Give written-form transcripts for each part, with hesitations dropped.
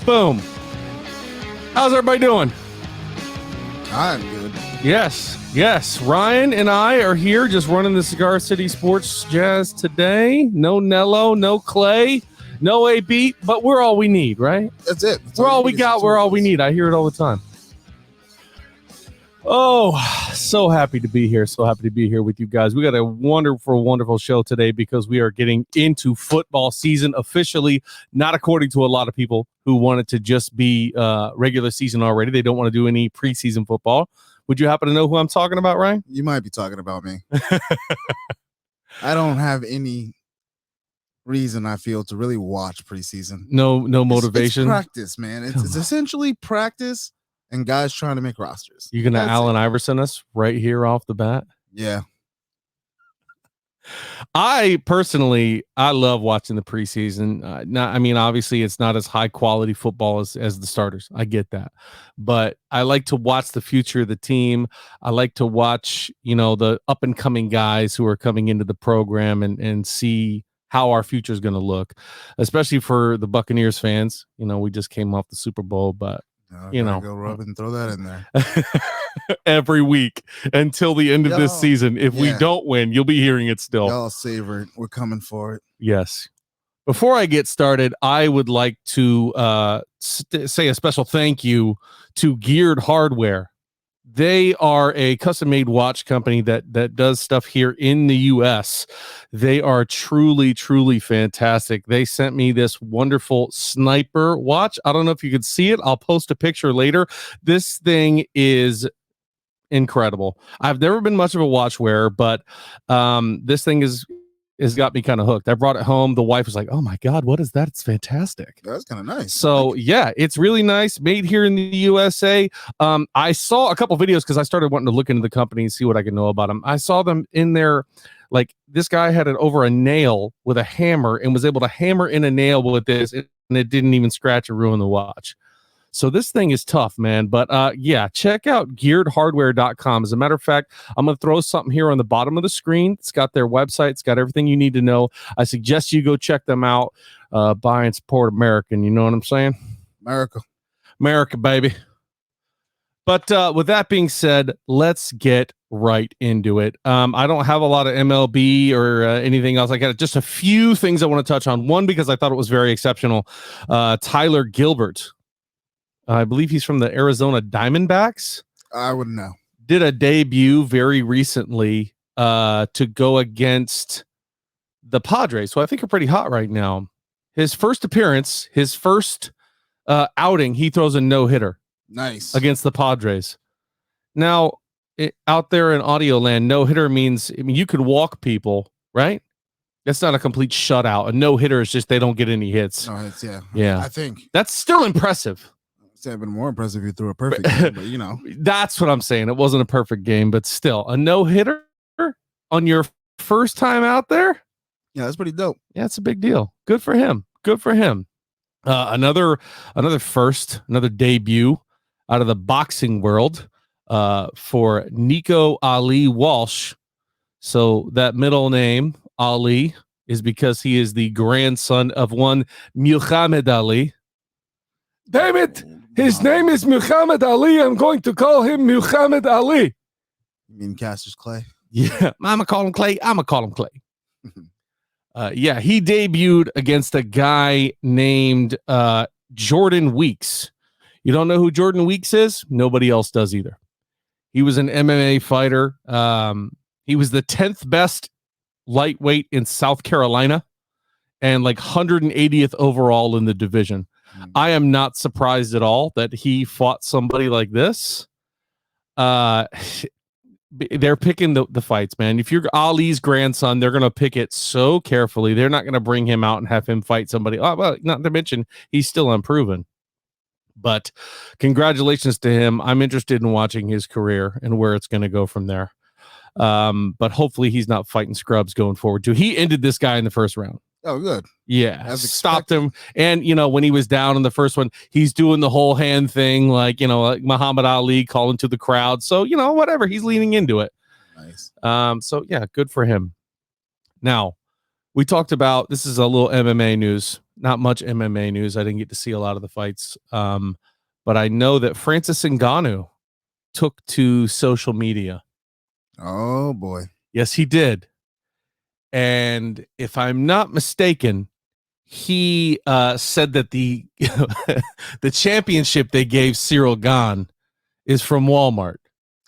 Boom. How's everybody doing? I'm good. Yes. Ryan and I are here just running the Cigar City Sports Jazz today. No Nello, no Clay, no A-Beat, but we're all we need, right? That's it. We're all we got. We're all we need. I hear it all the time. Oh, so happy to be here. So happy to be here with you guys. We got a wonderful show today because we are getting into football season officially, not according to a lot of people who want it to just be regular season already. They don't want to do any preseason football. Would you happen to know who I'm talking about, Ryan? You might be talking about me. I don't have any reason, I feel, to really watch preseason. No motivation. It's practice, man. It's essentially practice and guys trying to make rosters. You're going to Allen Iverson us right here off the bat? Yeah. I love watching the preseason. Obviously it's not as high quality football as the starters. I get that. But I like to watch the future of the team. I like to watch, the up and coming guys who are coming into the program and see how our future is going to look, especially for the Buccaneers fans. We just came off the Super Bowl, but go rub and throw that in there every week until the end of this season. If we don't win, you'll be hearing it still. Y'all savor it. We're coming for it. Yes. Before I get started, I would like to say a special thank you to Geared Hardware. They are a custom-made watch company that does stuff here in the U.S. They are truly fantastic. They sent me this wonderful sniper watch. I don't know if you could see it. I'll post a picture later. This thing is incredible. I've never been much of a watch wearer, but this thing has got me kind of hooked. I brought it home. The wife was like, "Oh my God, what is that? It's fantastic." That's kind of nice. So yeah, it's really nice. Made here in the USA. I saw a couple videos because I started wanting to look into the company and see what I could know about them. I saw them in there. Like this guy had it over a nail with a hammer and was able to hammer in a nail with this, and it didn't even scratch or ruin the watch. So this thing is tough, man. But check out gearedhardware.com. As a matter of fact, I'm going to throw something here on the bottom of the screen. It's got their website. It's got everything you need to know. I suggest you go check them out. Buy and support American. You know what I'm saying? America, baby. But with that being said, let's get right into it. I don't have a lot of MLB or anything else. I got just a few things I want to touch on. One, because I thought it was very exceptional. Tyler Gilbert. I believe he's from the Arizona Diamondbacks. I wouldn't know. Did a debut very recently to go against the Padres, who I think are pretty hot right now. His first appearance, his first outing, he throws a no-hitter. Nice. Against the Padres. Now, out there in audio land, no-hitter means, you could walk people, right? That's not a complete shutout. A no-hitter is just they don't get any hits. No hits, yeah. Yeah. I think. That's still impressive. It's been more impressive if you threw a perfect game, but That's what I'm saying. It wasn't a perfect game, but still a no-hitter on your first time out there. Yeah, that's pretty dope. Yeah, it's a big deal. Good for him. Another debut out of the boxing world for Nico Ali Walsh. So that middle name, Ali, is because he is the grandson of one Muhammad Ali. Damn it! His name is Muhammad Ali. I'm going to call him Muhammad Ali. You mean Cassius Clay? Yeah, I'm going to call him Clay. He debuted against a guy named Jordan Weeks. You don't know who Jordan Weeks is? Nobody else does either. He was an MMA fighter. He was the 10th best lightweight in South Carolina and like 180th overall in the division. I am not surprised at all that he fought somebody like this. They're picking the fights, man. If you're Ali's grandson, they're going to pick it so carefully. They're not going to bring him out and have him fight somebody. Oh, well, not to mention he's still unproven. But congratulations to him. I'm interested in watching his career and where it's going to go from there. But hopefully he's not fighting scrubs going forward too. He ended this guy in the first round. Oh, good. Yeah, stopped him. And, when he was down in the first one, he's doing the whole hand thing, like Muhammad Ali calling to the crowd. So, whatever, he's leaning into it. Nice. So, yeah, good for him. Now, we talked about, this is a little MMA news. not much MMA news. I didn't get to see a lot of the fights. But I know that Francis Ngannou took to social media. Oh boy. Yes, he did. And if I'm not mistaken, he said that the the championship they gave Cyril Gahn is from Walmart.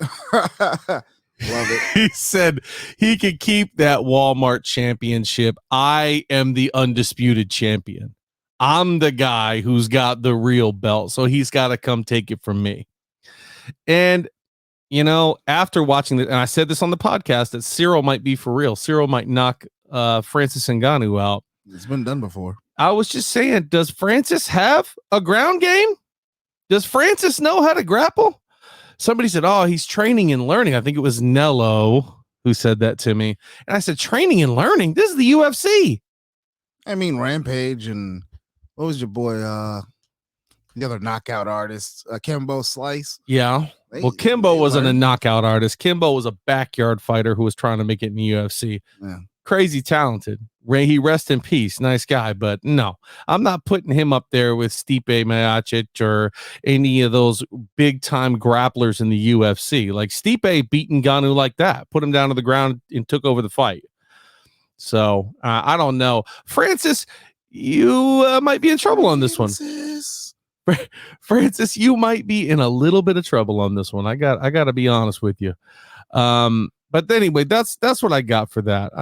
Love it. He said he could keep that Walmart championship. I am the undisputed champion. I'm the guy who's got the real belt, so he's got to come take it from me. And, you know, after watching it, and I said this on the podcast, that Cyril might be for real. Cyril might knock Francis Ngannou out. It's been done before. I was just saying, does Francis have a ground game? Does Francis know how to grapple? Somebody said, oh, he's training and learning. I think it was Nello who said that to me. And I said, training and learning? This is the UFC. I mean, Rampage and what was your boy, the other knockout artist, Kimbo Slice? Yeah. Well, Kimbo wasn't a knockout artist. Kimbo was a backyard fighter who was trying to make it in the UFC. Yeah. Crazy talented. Ray, he rest in peace. Nice guy. But no, I'm not putting him up there with Stipe Miocic or any of those big time grapplers in the UFC. Like Stipe beat Ngannou like that, put him down to the ground and took over the fight. So I don't know. Francis, you might be in trouble on this one. Francis, you might be in a little bit of trouble on this one. I got to be honest with you. But anyway, that's what I got for that.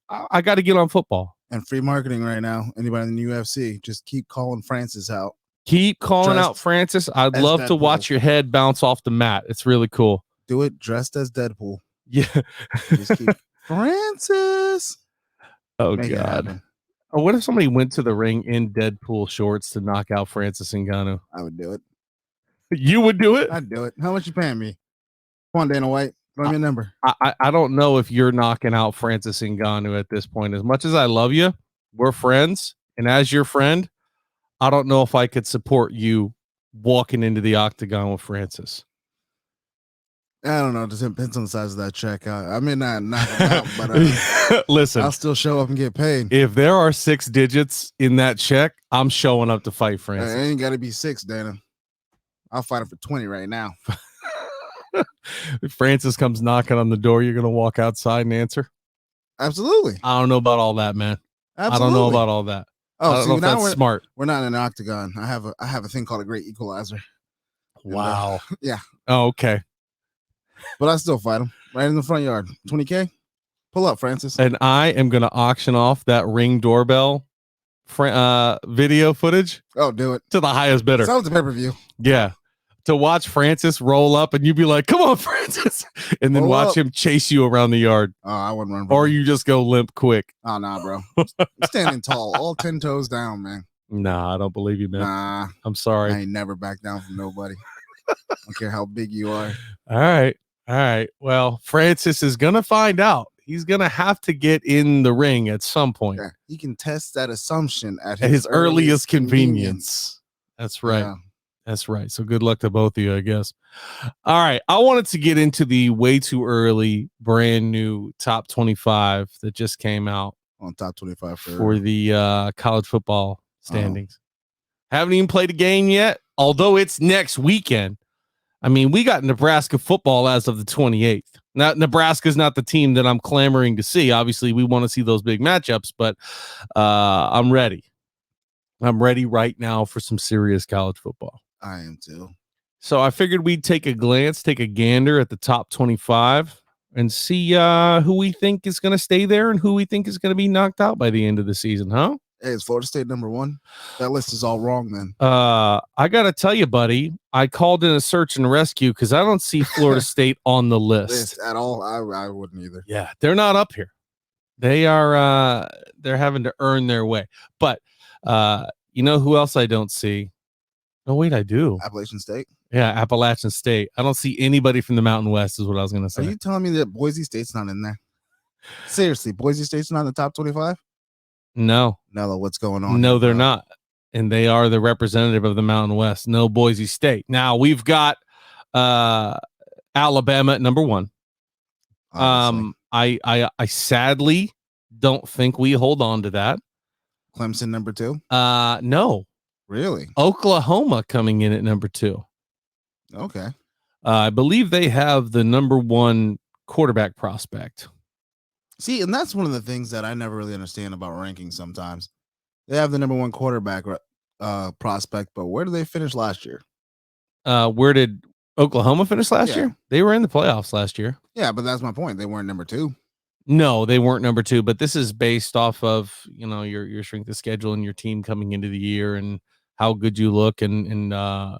I got to get on football and free marketing right now. Anybody in the UFC, just keep calling Francis out. Keep calling out Francis. I'd love Deadpool. To watch your head bounce off the mat. It's really cool. Do it dressed as Deadpool. Yeah. Just keep Francis. Oh God. Oh, what if somebody went to the ring in Deadpool shorts to knock out Francis Ngannou? I would do it. You would do it? I'd do it. How much you paying me? Come on, Dana White. Throw me a number. I don't know if you're knocking out Francis Ngannou at this point. As much as I love you, we're friends. And as your friend, I don't know if I could support you walking into the octagon with Francis. I don't know. It depends on the size of that check. I may not knock him out, but listen, I'll still show up and get paid. If there are 6 digits in that check, I'm showing up to fight Francis. It ain't got to be 6, Dana. I'll fight him for 20 right now. If Francis comes knocking on the door, you're going to walk outside and answer? Absolutely. I don't know about all that, man. Absolutely. I don't know about all that. Oh, I don't know if that's smart. We're not in an octagon. I have a thing called a great equalizer. Wow. And, yeah. Oh, okay. But I still fight him right in the front yard. 20K. Pull up, Francis. And I am going to auction off that Ring doorbell video footage. Oh, do it to the highest bidder. Sounds a pay-per-view. Yeah. To watch Francis roll up and you be like, come on, Francis. And then watch him chase you around the yard. Oh, I wouldn't run. Or you just go limp quick. Oh, nah, bro. I'm standing tall, all 10 toes down, man. Nah, I don't believe you, man. Nah. I'm sorry. I ain't never back down from nobody. I don't care how big you are. All right. Well, Francis is going to find out. He's going to have to get in the ring at some point. Yeah, he can test that assumption at his earliest convenience. That's right. Yeah. That's right. So good luck to both of you, I guess. All right. I wanted to get into the way too early, brand new top 25 that just came out on top 25 for the college football standings. Haven't even played a game yet, although it's next weekend. I mean, we got Nebraska football as of the 28th. Now, Nebraska's not the team that I'm clamoring to see. Obviously, we want to see those big matchups, but I'm ready. I'm ready right now for some serious college football. I am too. So I figured we'd take a gander at the top 25 and see who we think is going to stay there and who we think is going to be knocked out by the end of the season, huh? Hey, is Florida State number 1? That list is all wrong then. I got to tell you, buddy, I called in a search and rescue because I don't see Florida State on the list at all. I wouldn't either. Yeah, they're not up here. They are they're having to earn their way. But you know who else I don't see? Oh, wait, I do. Appalachian State? Yeah, Appalachian State. I don't see anybody from the Mountain West is what I was going to say. Are you telling me that Boise State's not in there? Seriously, Boise State's not in the top 25? No. Nello, what's going on? No, they're not. And they are the representative of the Mountain West. No Boise State. Now, we've got Alabama at number 1. I sadly don't think we hold on to that. Clemson number 2? No. Really? Oklahoma coming in at number 2. Okay. I believe they have the number 1 quarterback prospect. See, and that's one of the things that I never really understand about rankings sometimes. They have the number 1 quarterback prospect, but where did they finish last year? Where did Oklahoma finish last Yeah. year? They were in the playoffs last year. Yeah, but that's my point. They weren't number 2. No, they weren't number 2, but this is based off of, your strength of schedule and your team coming into the year and how good you look and a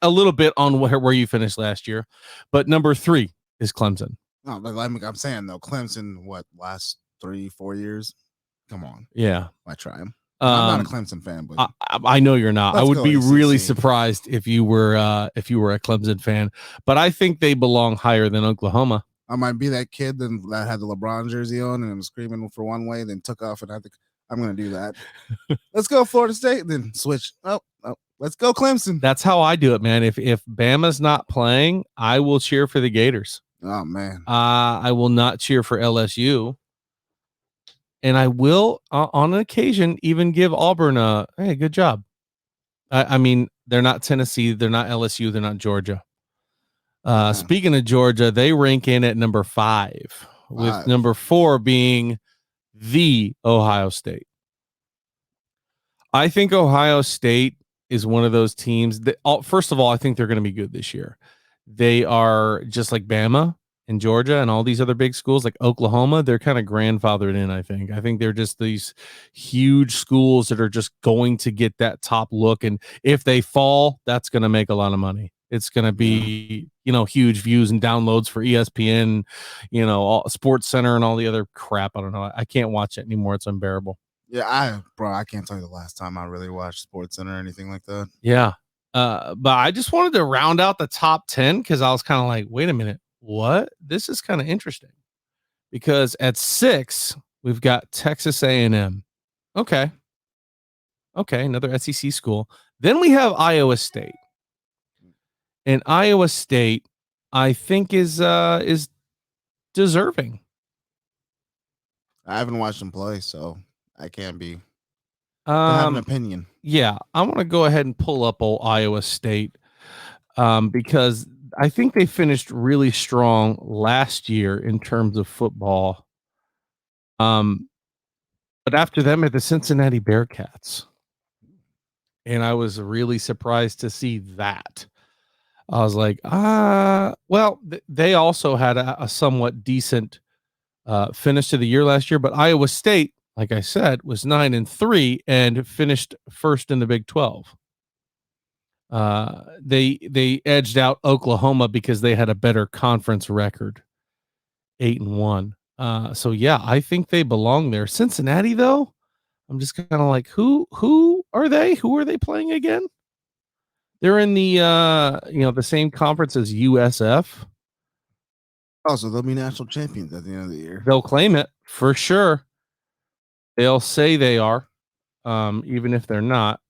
little bit on where you finished last year. But number 3 is Clemson. No, but I'm saying though, Clemson, last 3-4 years? Come on. Yeah. I try him. I'm not a Clemson fan, but I know you're not. I would be ACC. really surprised if you were a Clemson fan, but I think they belong higher than Oklahoma. I might be that kid that had the LeBron jersey on and I'm screaming for one way, then took off, and I'm going to do that. Let's go Florida State, then switch. Oh, let's go Clemson. That's how I do it, man. If Bama's not playing, I will cheer for the Gators. Oh man. I will not cheer for LSU. And I will, on an occasion, even give Auburn hey, good job. I mean, they're not Tennessee, they're not LSU, they're not Georgia. Speaking of Georgia, they rank in at number 5, with number 4 being the Ohio State. I think Ohio State is one of those teams that, first of all, I think they're going to be good this year. They are just like Bama and Georgia and all these other big schools like Oklahoma. They're kind of grandfathered in, I think. I think they're just these huge schools that are just going to get that top look. And if they fall, that's going to make a lot of money. It's going to be, huge views and downloads for ESPN, all Sports Center and all the other crap. I don't know. I can't watch it anymore. It's unbearable. Yeah, I can't tell you the last time I really watched Sports Center or anything like that. Yeah. But I just wanted to round out the top 10 because I was kind of like, wait a minute, what? This is kind of interesting. Because at 6, we've got Texas A&M. Okay, another SEC school. Then we have Iowa State. And Iowa State, I think, is deserving. I haven't watched them play, so I can't have an opinion. Yeah, I want to go ahead and pull up old Iowa State because I think they finished really strong last year in terms of football. But after them at the Cincinnati Bearcats. And I was really surprised to see that. I was like, they also had a somewhat decent finish to the year last year, but Iowa State, like I said, was 9-3 and finished first in the Big 12. They edged out Oklahoma because they had a better conference record, 8-1. So yeah, I think they belong there. Cincinnati, though, I'm just kind of like, who are they? Who are they playing again? They're in the the same conference as USF. Oh, so they'll be national champions at the end of the year. They'll claim it for sure. They'll say they are, even if they're not.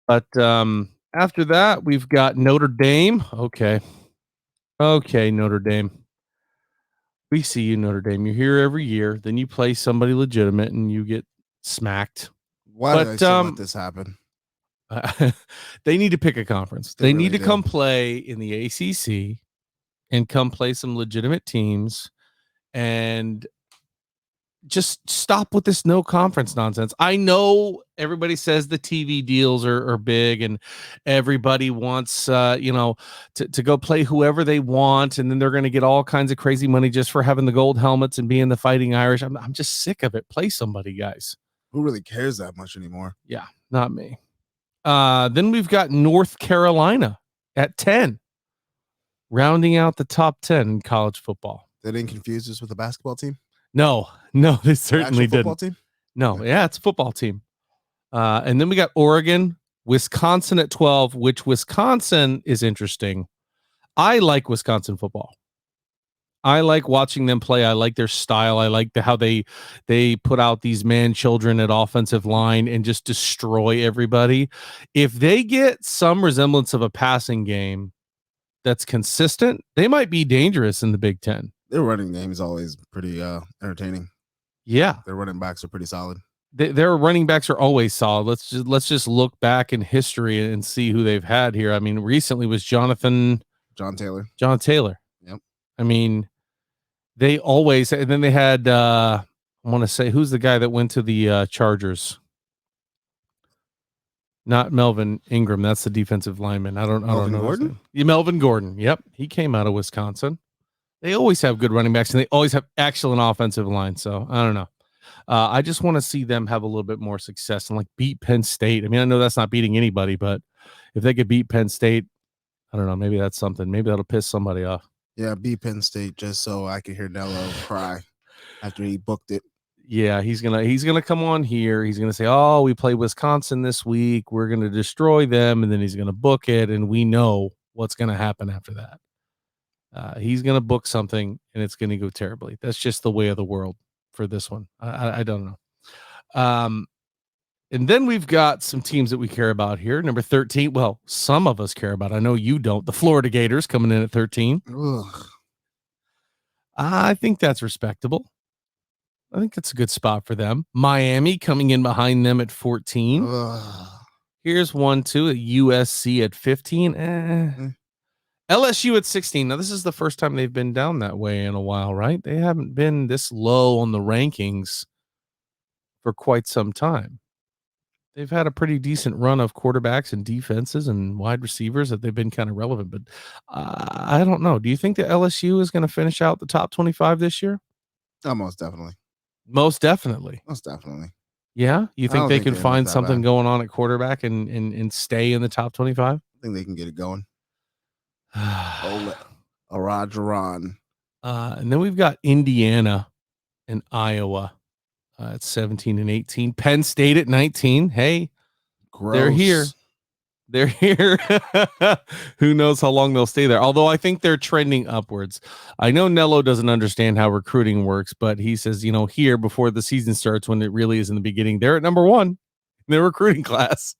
But after that, we've got Notre Dame. Okay, Notre Dame. We see you, Notre Dame. You're here every year. Then you play somebody legitimate and you get smacked. Why did I still let this happen? They need to pick a conference. They really need to come play in the ACC and come play some legitimate teams and just stop with this no conference nonsense. I know everybody says the TV deals are big and everybody wants, to go play whoever they want. And then they're going to get all kinds of crazy money just for having the gold helmets and being the Fighting Irish. I'm just sick of it. Play somebody, guys. Who really cares that much anymore? Yeah, not me. Then we've got North Carolina at 10, rounding out the top 10 in college football. They didn't confuse us with the basketball team? No, they certainly didn't. Team? No, yeah, it's a football team. And then we got Oregon, Wisconsin at 12, which Wisconsin is interesting. I like Wisconsin football. I like watching them play. I like their style. I like how they put out these man children at offensive line and just destroy everybody. If they get some resemblance of a passing game that's consistent, they might be dangerous in the Big Ten. Their running game is always pretty entertaining. Yeah, Their running backs are pretty solid. Their running backs are always solid. Let's just look back in history and see who they've had here. I mean, recently was John Taylor. Yep. I mean, they always, and then they had I want to say, who's the guy that went to the Chargers? Not Melvin Ingram. That's the defensive lineman. I don't know. Gordon? Yeah, Melvin Gordon. Yep. He came out of Wisconsin. They always have good running backs and they always have excellent offensive line. So I don't know. I just want to see them have a little bit more success and like beat Penn State. I mean, I know that's not beating anybody, but if they could beat Penn State, I don't know. Maybe that's something. Maybe that'll piss somebody off. Yeah, beat Penn State just so I could hear Nello cry after he booked it. Yeah, he's gonna come on here. He's gonna say, "Oh, we play Wisconsin this week. We're gonna destroy them," and then he's gonna book it, and we know what's gonna happen after that. He's gonna book something, and it's gonna go terribly. That's just the way of the world for this one. I don't know. And then we've got some teams that we care about here. Number 13. Well, some of us care about. I know you don't. The Florida Gators coming in at 13. Ugh. I think that's respectable. I think that's a good spot for them. Miami coming in behind them at 14. Ugh. Here's 1-2 at USC at 15. LSU at 16. Now, this is the first time they've been down that way in a while, right? They haven't been this low on the rankings for quite some time. They've had a pretty decent run of quarterbacks and defenses and wide receivers that they've been kind of relevant. But I don't know. Do you think that LSU is going to finish out the top 25 this year? Oh, most definitely. Most definitely. Yeah? You think they can find something going on at quarterback and stay in the top 25? I think they can get it going. Rajaran. And then we've got Indiana and Iowa at 17 and 18. Penn State at 19. Hey, gross. They're here. Who knows how long they'll stay there? Although I think they're trending upwards. I know Nello doesn't understand how recruiting works, but he says, here before the season starts, when it really is in the beginning, they're at number 1 in their recruiting class.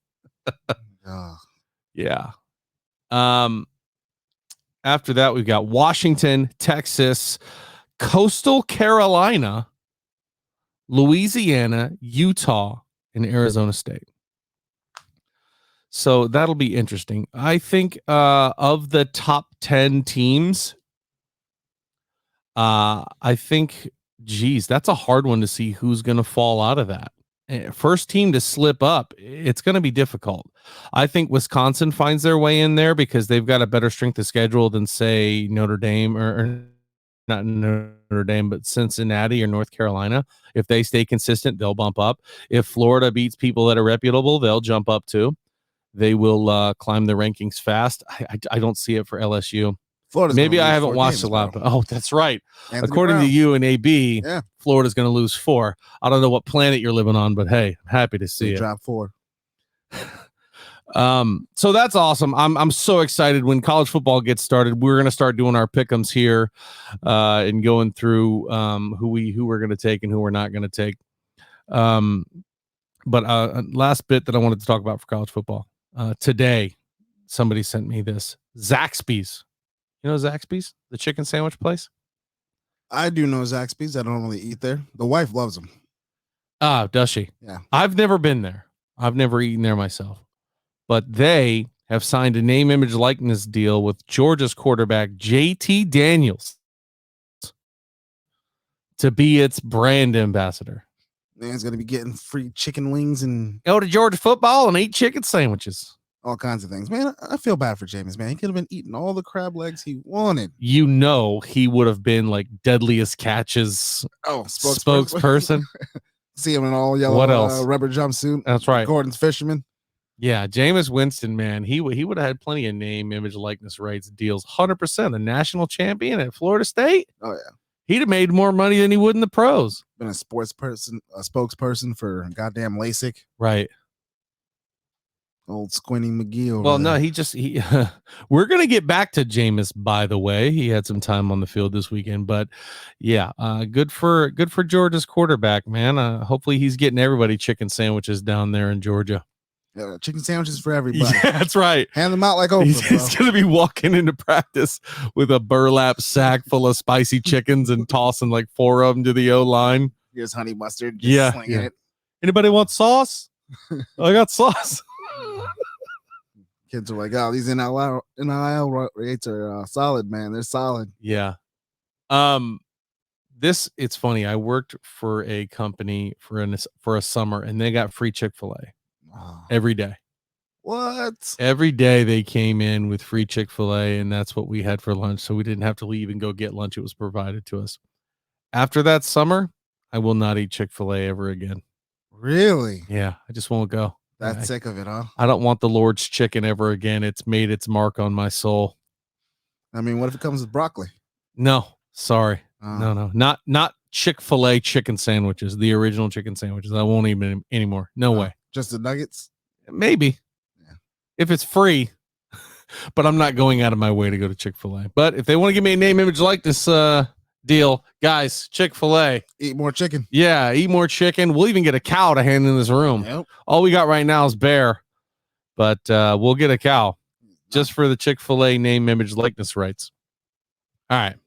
Yeah. After that, we've got Washington, Texas, Coastal Carolina, Louisiana, Utah, and Arizona State. So that'll be interesting. I think of the top 10 teams, I think, that's a hard one to see who's going to fall out of that. First team to slip up, it's going to be difficult. I think Wisconsin finds their way in there because they've got a better strength of schedule than, say, Notre Dame or not Notre Dame, but Cincinnati or North Carolina. If they stay consistent, they'll bump up. If Florida beats people that are reputable, they'll jump up too. They will climb the rankings fast. I don't see it for LSU. Florida's Maybe I haven't watched a lot. But that's right. Anthony According Brown. to you and AB, Yeah. Florida's going to lose 4. I don't know what planet you're living on, but hey, I'm happy to see They it. dropped 4. So that's awesome. I'm so excited when college football gets started. We're going to start doing our pick'ems here and going through who we're going to take and who we're not going to take. But last bit that I wanted to talk about for college football. Today, somebody sent me this. Zaxby's. You know Zaxby's? The chicken sandwich place? I do know Zaxby's. I don't really eat there. The wife loves them. Ah, does she? Yeah. I've never been there. I've never eaten there myself. But they have signed a name, image, likeness deal with Georgia's quarterback, JT Daniels, to be its brand ambassador. Man's going to be getting free chicken wings and Go to Georgia football and eat chicken sandwiches. all kinds of things. Man, I feel bad for Jameis, man. He could have been eating all the crab legs he wanted. He would have been like Deadliest Catches spokesperson. See him in all yellow What else? rubber jumpsuit. That's right. Gordon's fisherman. Yeah, Jameis Winston, man, he would have had plenty of name, image, likeness rights deals. 100%. A national champion at Florida State. Oh, yeah. He'd have made more money than he would in the pros. Been a spokesperson for goddamn LASIK. Right. Old Squinty McGee. Well, no, we're going to get back to Jameis, by the way. He had some time on the field this weekend, but yeah, good for Georgia's quarterback, man. Hopefully he's getting everybody chicken sandwiches down there in Georgia. Yeah, chicken sandwiches for everybody. Yeah, that's right. Hand them out like Oprah, He's going to be walking into practice with a burlap sack full of spicy chickens and tossing like 4 of them to the O-line. Here's honey mustard. Just slinging it. Anybody want sauce? I got sauce. Kids are like, oh, these NIL rates are solid, man. They're solid. Yeah. It's funny. I worked for a company for a summer, and they got free Chick-fil-A every day. What? Every day they came in with free Chick-fil-A, and that's what we had for lunch. So we didn't have to leave and go get lunch. It was provided to us. After that summer, I will not eat Chick-fil-A ever again. Really? Yeah, I just won't go. That's sick of it, huh? I don't want the Lord's chicken ever again. It's made its mark on my soul. I mean, what if it comes with broccoli? No, sorry. No. Not Chick-fil-A chicken sandwiches, the original chicken sandwiches. I won't eat them anymore. No way. Just the nuggets? Maybe. Yeah. If it's free. But I'm not going out of my way to go to Chick-fil-A. But if they want to give me a name, image, likeness deal, guys, Chick-fil-A. Eat more chicken. Yeah, eat more chicken. We'll even get a cow to hand in this room. Yep. All we got right now is bear. But we'll get a cow just for the Chick-fil-A name, image, likeness rights. All right.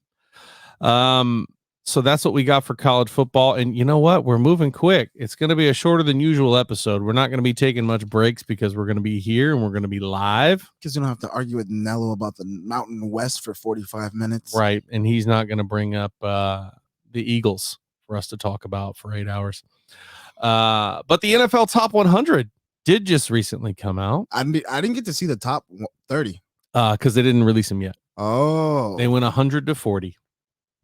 So that's what we got for college football. And you know what? We're moving quick. It's going to be a shorter than usual episode. We're not going to be taking much breaks because we're going to be here and we're going to be live. Because you don't have to argue with Nello about the Mountain West for 45 minutes. Right. And he's not going to bring up the Eagles for us to talk about for 8 hours. But the NFL Top 100 did just recently come out. I didn't get to see the top 30. Because they didn't release them yet. Oh. They went 100 to 40.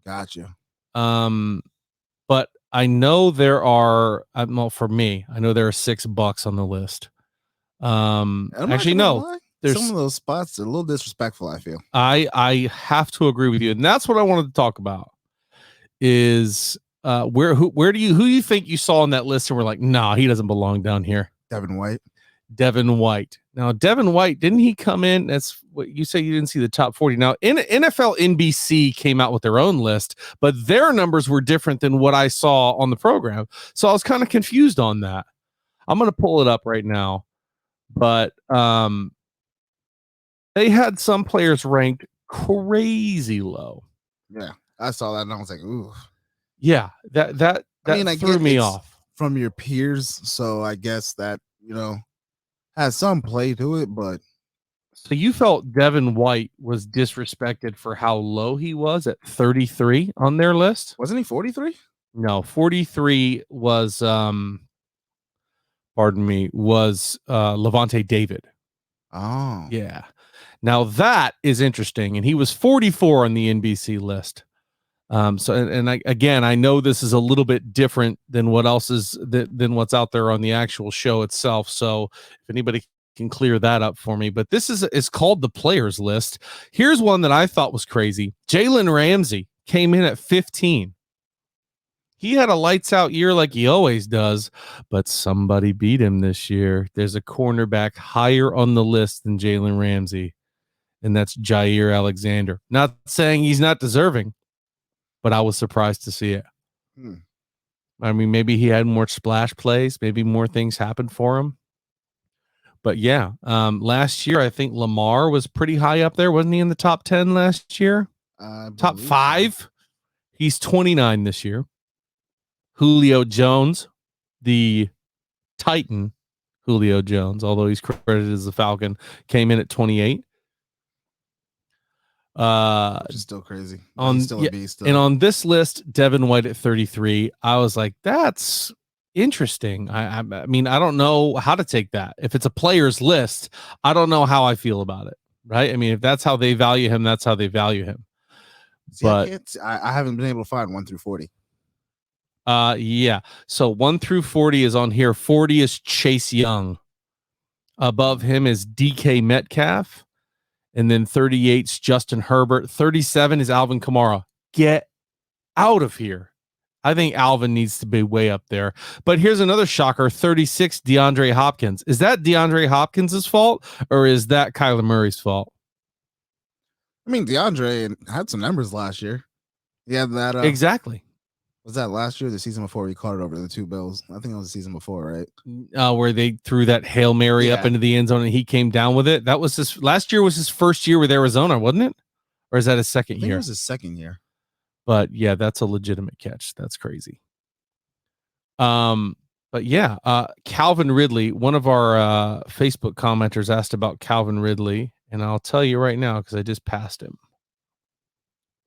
Gotcha. But I know there are, well, for me, I know there are $6 on the list. Actually, no, there's some of those spots are a little disrespectful. I feel I have to agree with you, and that's what I wanted to talk about. Is who do you think you saw on that list and we're like, nah, he doesn't belong down here? Devin White. Now, Devin White, didn't he come in? That's what you say. You didn't see the top 40. Now, NFL NBC came out with their own list, but their numbers were different than what I saw on the program. So I was kind of confused on that. I'm going to pull it up right now, but they had some players ranked crazy low. Yeah, I saw that and I was like, ooh. Yeah, that threw me off from your peers. So I guess that, has some play to it, but so you felt Devin White was disrespected for how low he was at 33 on their list? Wasn't he 43? No, 43 was Levante David. Oh. Yeah. Now that is interesting, and he was 44 on the NBC list. I know this is a little bit different than what else is than what's out there on the actual show itself. So if anybody can clear that up for me, but this is called the players list. Here's one that I thought was crazy. Jalen Ramsey came in at 15. He had a lights out year like he always does, but somebody beat him this year. There's a cornerback higher on the list than Jalen Ramsey, and that's Jair Alexander. Not saying he's not deserving, but I was surprised to see it. I mean, maybe he had more splash plays. Maybe more things happened for him. But yeah, last year, I think Lamar was pretty high up there. Wasn't he in the top 10 last year? Top 5? So. He's 29 this year. Julio Jones, the Titan Julio Jones, although he's credited as the Falcon, came in at 28. Which is still crazy. He's still a beast. And on this list, Devin White at 33, I was like, that's interesting. I mean, I don't know how to take that. If it's a player's list, I don't know how I feel about it. Right? I mean, if that's how they value him, that's how they value him. See, but I haven't been able to find 1 through 40. Yeah. So 1 through 40 is on here. 40 is Chase Young. Above him is DK Metcalf. And then 38's Justin Herbert. 37 is Alvin Kamara. Get out of here. I think Alvin needs to be way up there. But here's another shocker. 36, DeAndre Hopkins. Is that DeAndre Hopkins' fault or is that Kyler Murray's fault? I mean, DeAndre had some numbers last year. He had that. Exactly. Was that last year or the season before he caught it over the 2 Bills? I think it was the season before, right? Where they threw that Hail Mary up into the end zone and he came down with it. That was last year was his first year with Arizona, wasn't it? Or is that his second year? It was his second year. But yeah, that's a legitimate catch. That's crazy. But yeah, Calvin Ridley, one of our Facebook commenters asked about Calvin Ridley, and I'll tell you right now because I just passed him.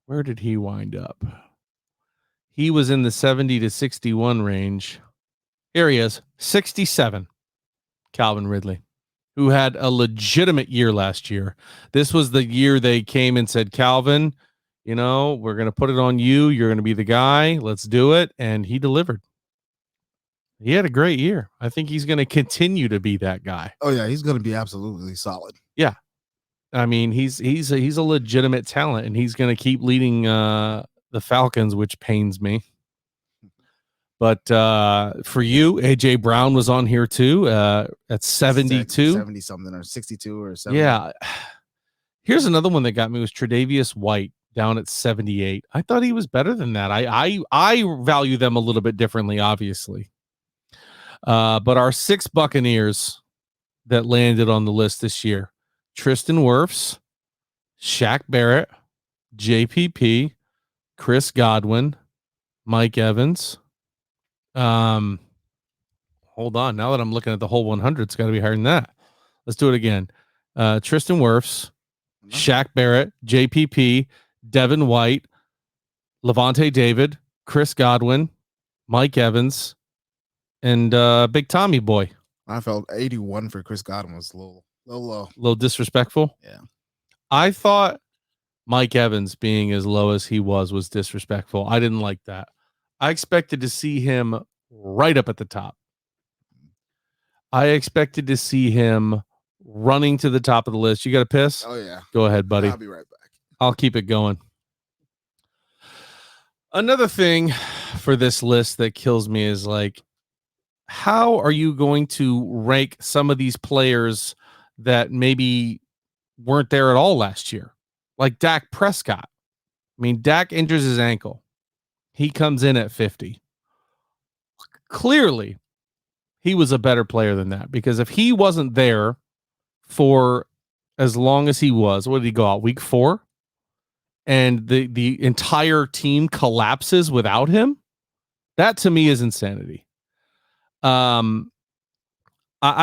Where did he wind up? He was in the 70 to 61 range. Here he is, 67. Calvin Ridley, who had a legitimate year last year. This was the year they came and said, Calvin, we're going to put it on you. You're going to be the guy. Let's do it. And he delivered. He had a great year. I think he's going to continue to be that guy. Oh yeah, he's going to be absolutely solid. Yeah, I mean he's a legitimate talent, and he's going to keep leading the Falcons, which pains me. But for you, AJ Brown was on here too at 72, 70 something or 62 or 70. Yeah. Here's another one that got me was Tre'Davious White down at 78. I thought he was better than that. I value them a little bit differently, obviously. But our 6 Buccaneers that landed on the list this year: Tristan Wirfs, Shaq Barrett, JPP, Chris Godwin, Mike Evans. Hold on. Now that I'm looking at the whole 100, it's got to be higher than that. Let's do it again. Tristan Wirfs, Shaq Barrett, JPP, Devin White, Levante David, Chris Godwin, Mike Evans, and Big Tommy Boy. I felt 81 for Chris Godwin was a little low. A little disrespectful. Yeah. I thought Mike Evans being as low as he was disrespectful. I didn't like that. I expected to see him right up at the top. I expected to see him running to the top of the list. You got to piss? Oh, yeah. Go ahead, buddy. I'll be right back. I'll keep it going. Another thing for this list that kills me is like, how are you going to rank some of these players that maybe weren't there at all last year? Like Dak Prescott. I mean, Dak injures his ankle. He comes in at 50. Clearly, he was a better player than that, because if he wasn't there for as long as he was, what did he go out week 4? And the entire team collapses without him? That to me is insanity. I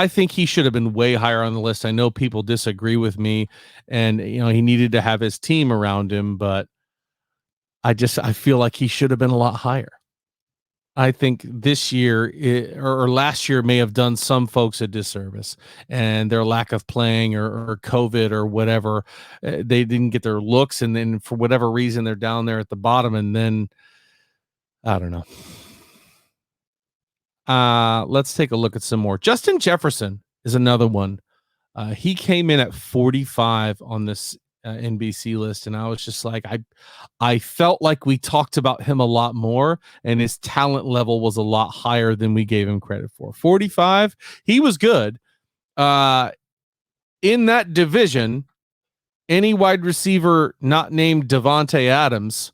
think he should have been way higher on the list. I know people disagree with me, and he needed to have his team around him, but I feel like he should have been a lot higher. I think this year or last year may have done some folks a disservice, and their lack of playing or COVID or whatever, they didn't get their looks, and then for whatever reason they're down there at the bottom, and then I don't know. Let's take a look at some more. Justin Jefferson is another one. He came in at 45 on this NBC list, and I was just like, I felt like we talked about him a lot more, and his talent level was a lot higher than we gave him credit for. 45, he was good. In that division, any wide receiver not named Devontae Adams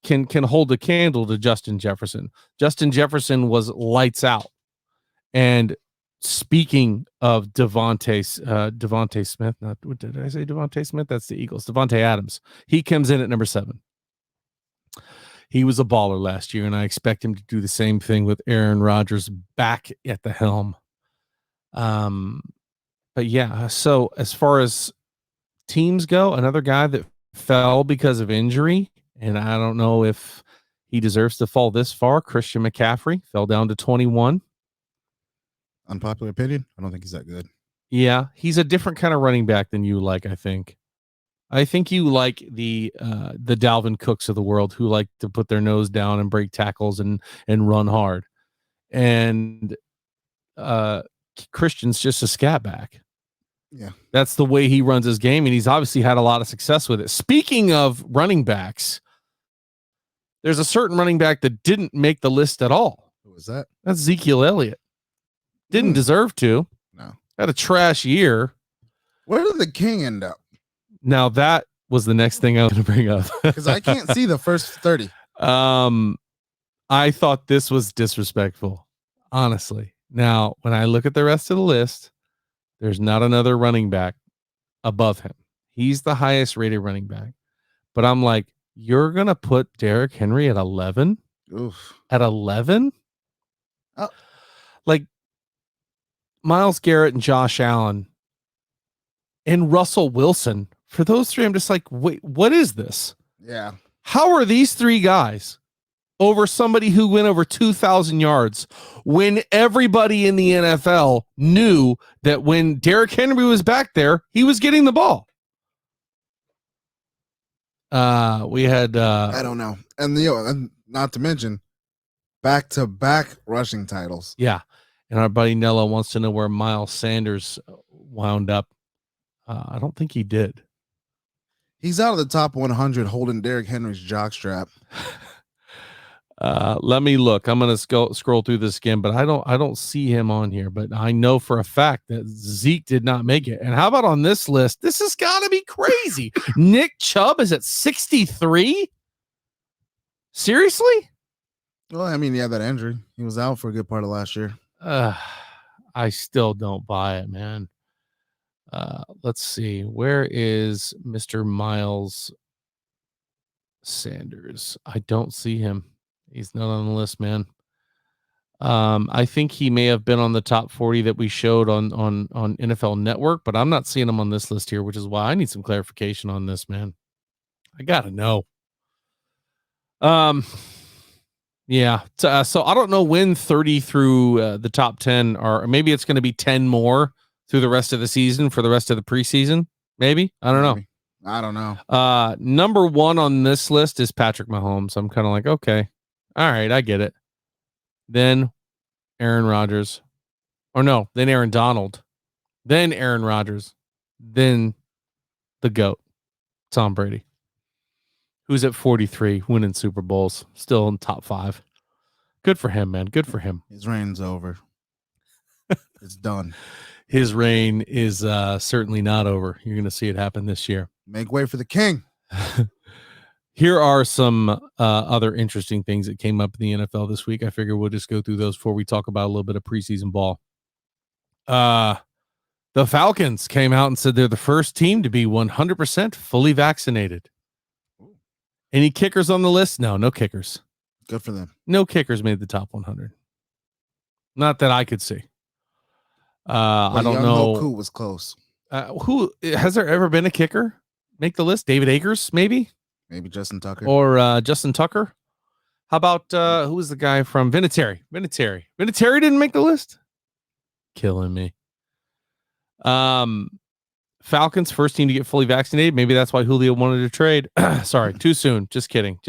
can hold a candle to Justin Jefferson. Justin Jefferson was lights out. And speaking of Devontae Smith, what did I say? Devontae Smith? That's the Eagles. Devontae Adams. He comes in at number 7. He was a baller last year, and I expect him to do the same thing with Aaron Rodgers back at the helm. But yeah, so as far as teams go, another guy that fell because of injury, and I don't know if he deserves to fall this far, Christian McCaffrey fell down to 21. Unpopular opinion, I don't think he's that good. Yeah, he's a different kind of running back than you like, I think. I think you like the Dalvin Cooks of the world, who like to put their nose down and break tackles and run hard. And Christian's just a scat back. Yeah. That's the way he runs his game, and he's obviously had a lot of success with it. Speaking of running backs, there's a certain running back that didn't make the list at all. Who was that? That's Ezekiel Elliott. Didn't deserve to. No. Had a trash year. Where did the king end up? Now that was the next thing I was going to bring up. Because I can't see the first 30. I thought this was disrespectful, honestly. Now, when I look at the rest of the list, there's not another running back above him. He's the highest rated running back. But I'm like, you're going to put Derrick Henry at 11? Oof. At 11? Like Myles Garrett and Josh Allen and Russell Wilson. For those three, I'm just like, wait, what is this? Yeah. How are these three guys over somebody who went over 2,000 yards when everybody in the NFL knew that when Derrick Henry was back there, he was getting the ball? We had I don't know. And and not to mention back-to-back rushing titles. Yeah. And our buddy Nello wants to know where Miles Sanders wound up. I don't think he did. He's out of the top 100 holding Derrick Henry's jockstrap. Let me look. I'm going to scroll through this again, but I don't see him on here. But I know for a fact that Zeke did not make it. And how about on this list? This has got to be crazy. Nick Chubb is at 63. Seriously? Well, I mean, he had that injury. He was out for a good part of last year. I still don't buy it, man. Let's see. Where is Mr. Miles Sanders? I don't see him. He's not on the list, man. I think he may have been on the top 40 that we showed on NFL Network, but I'm not seeing him on this list here, which is why I need some clarification on this, man. I gotta know. Yeah. So I don't know when 30 through the top 10 are. Maybe it's going to be 10 more through the rest of the season for the rest of the preseason. Maybe. I don't know. I don't know. Number one on this list is Patrick Mahomes. I'm kind of like, okay, all right, I get it. Then Aaron Rodgers, or no, then Aaron Donald, then Aaron Rodgers, then the GOAT, Tom Brady, who's at 43, winning Super Bowls, still in top 5. Good for him, man. Good for him. His reign's over. It's done. His reign is certainly not over. You're going to see it happen this year. Make way for the king. Here are some other interesting things that came up in the NFL this week. I figure we'll just go through those before we talk about a little bit of preseason ball. The Falcons came out and said they're the first team to be 100% fully vaccinated. Any kickers on the list? No kickers. Good for them. No kickers made the top 100. Not that I could see. I don't know. Who was close? Who has there ever been a kicker make the list? David Akers, maybe Justin Tucker or Justin Tucker. How about who was the guy from Vinatieri? Vinatieri didn't make the list. Killing me. Falcons first team to get fully vaccinated. Maybe that's why Julio wanted to trade. Sorry, too soon. Just kidding.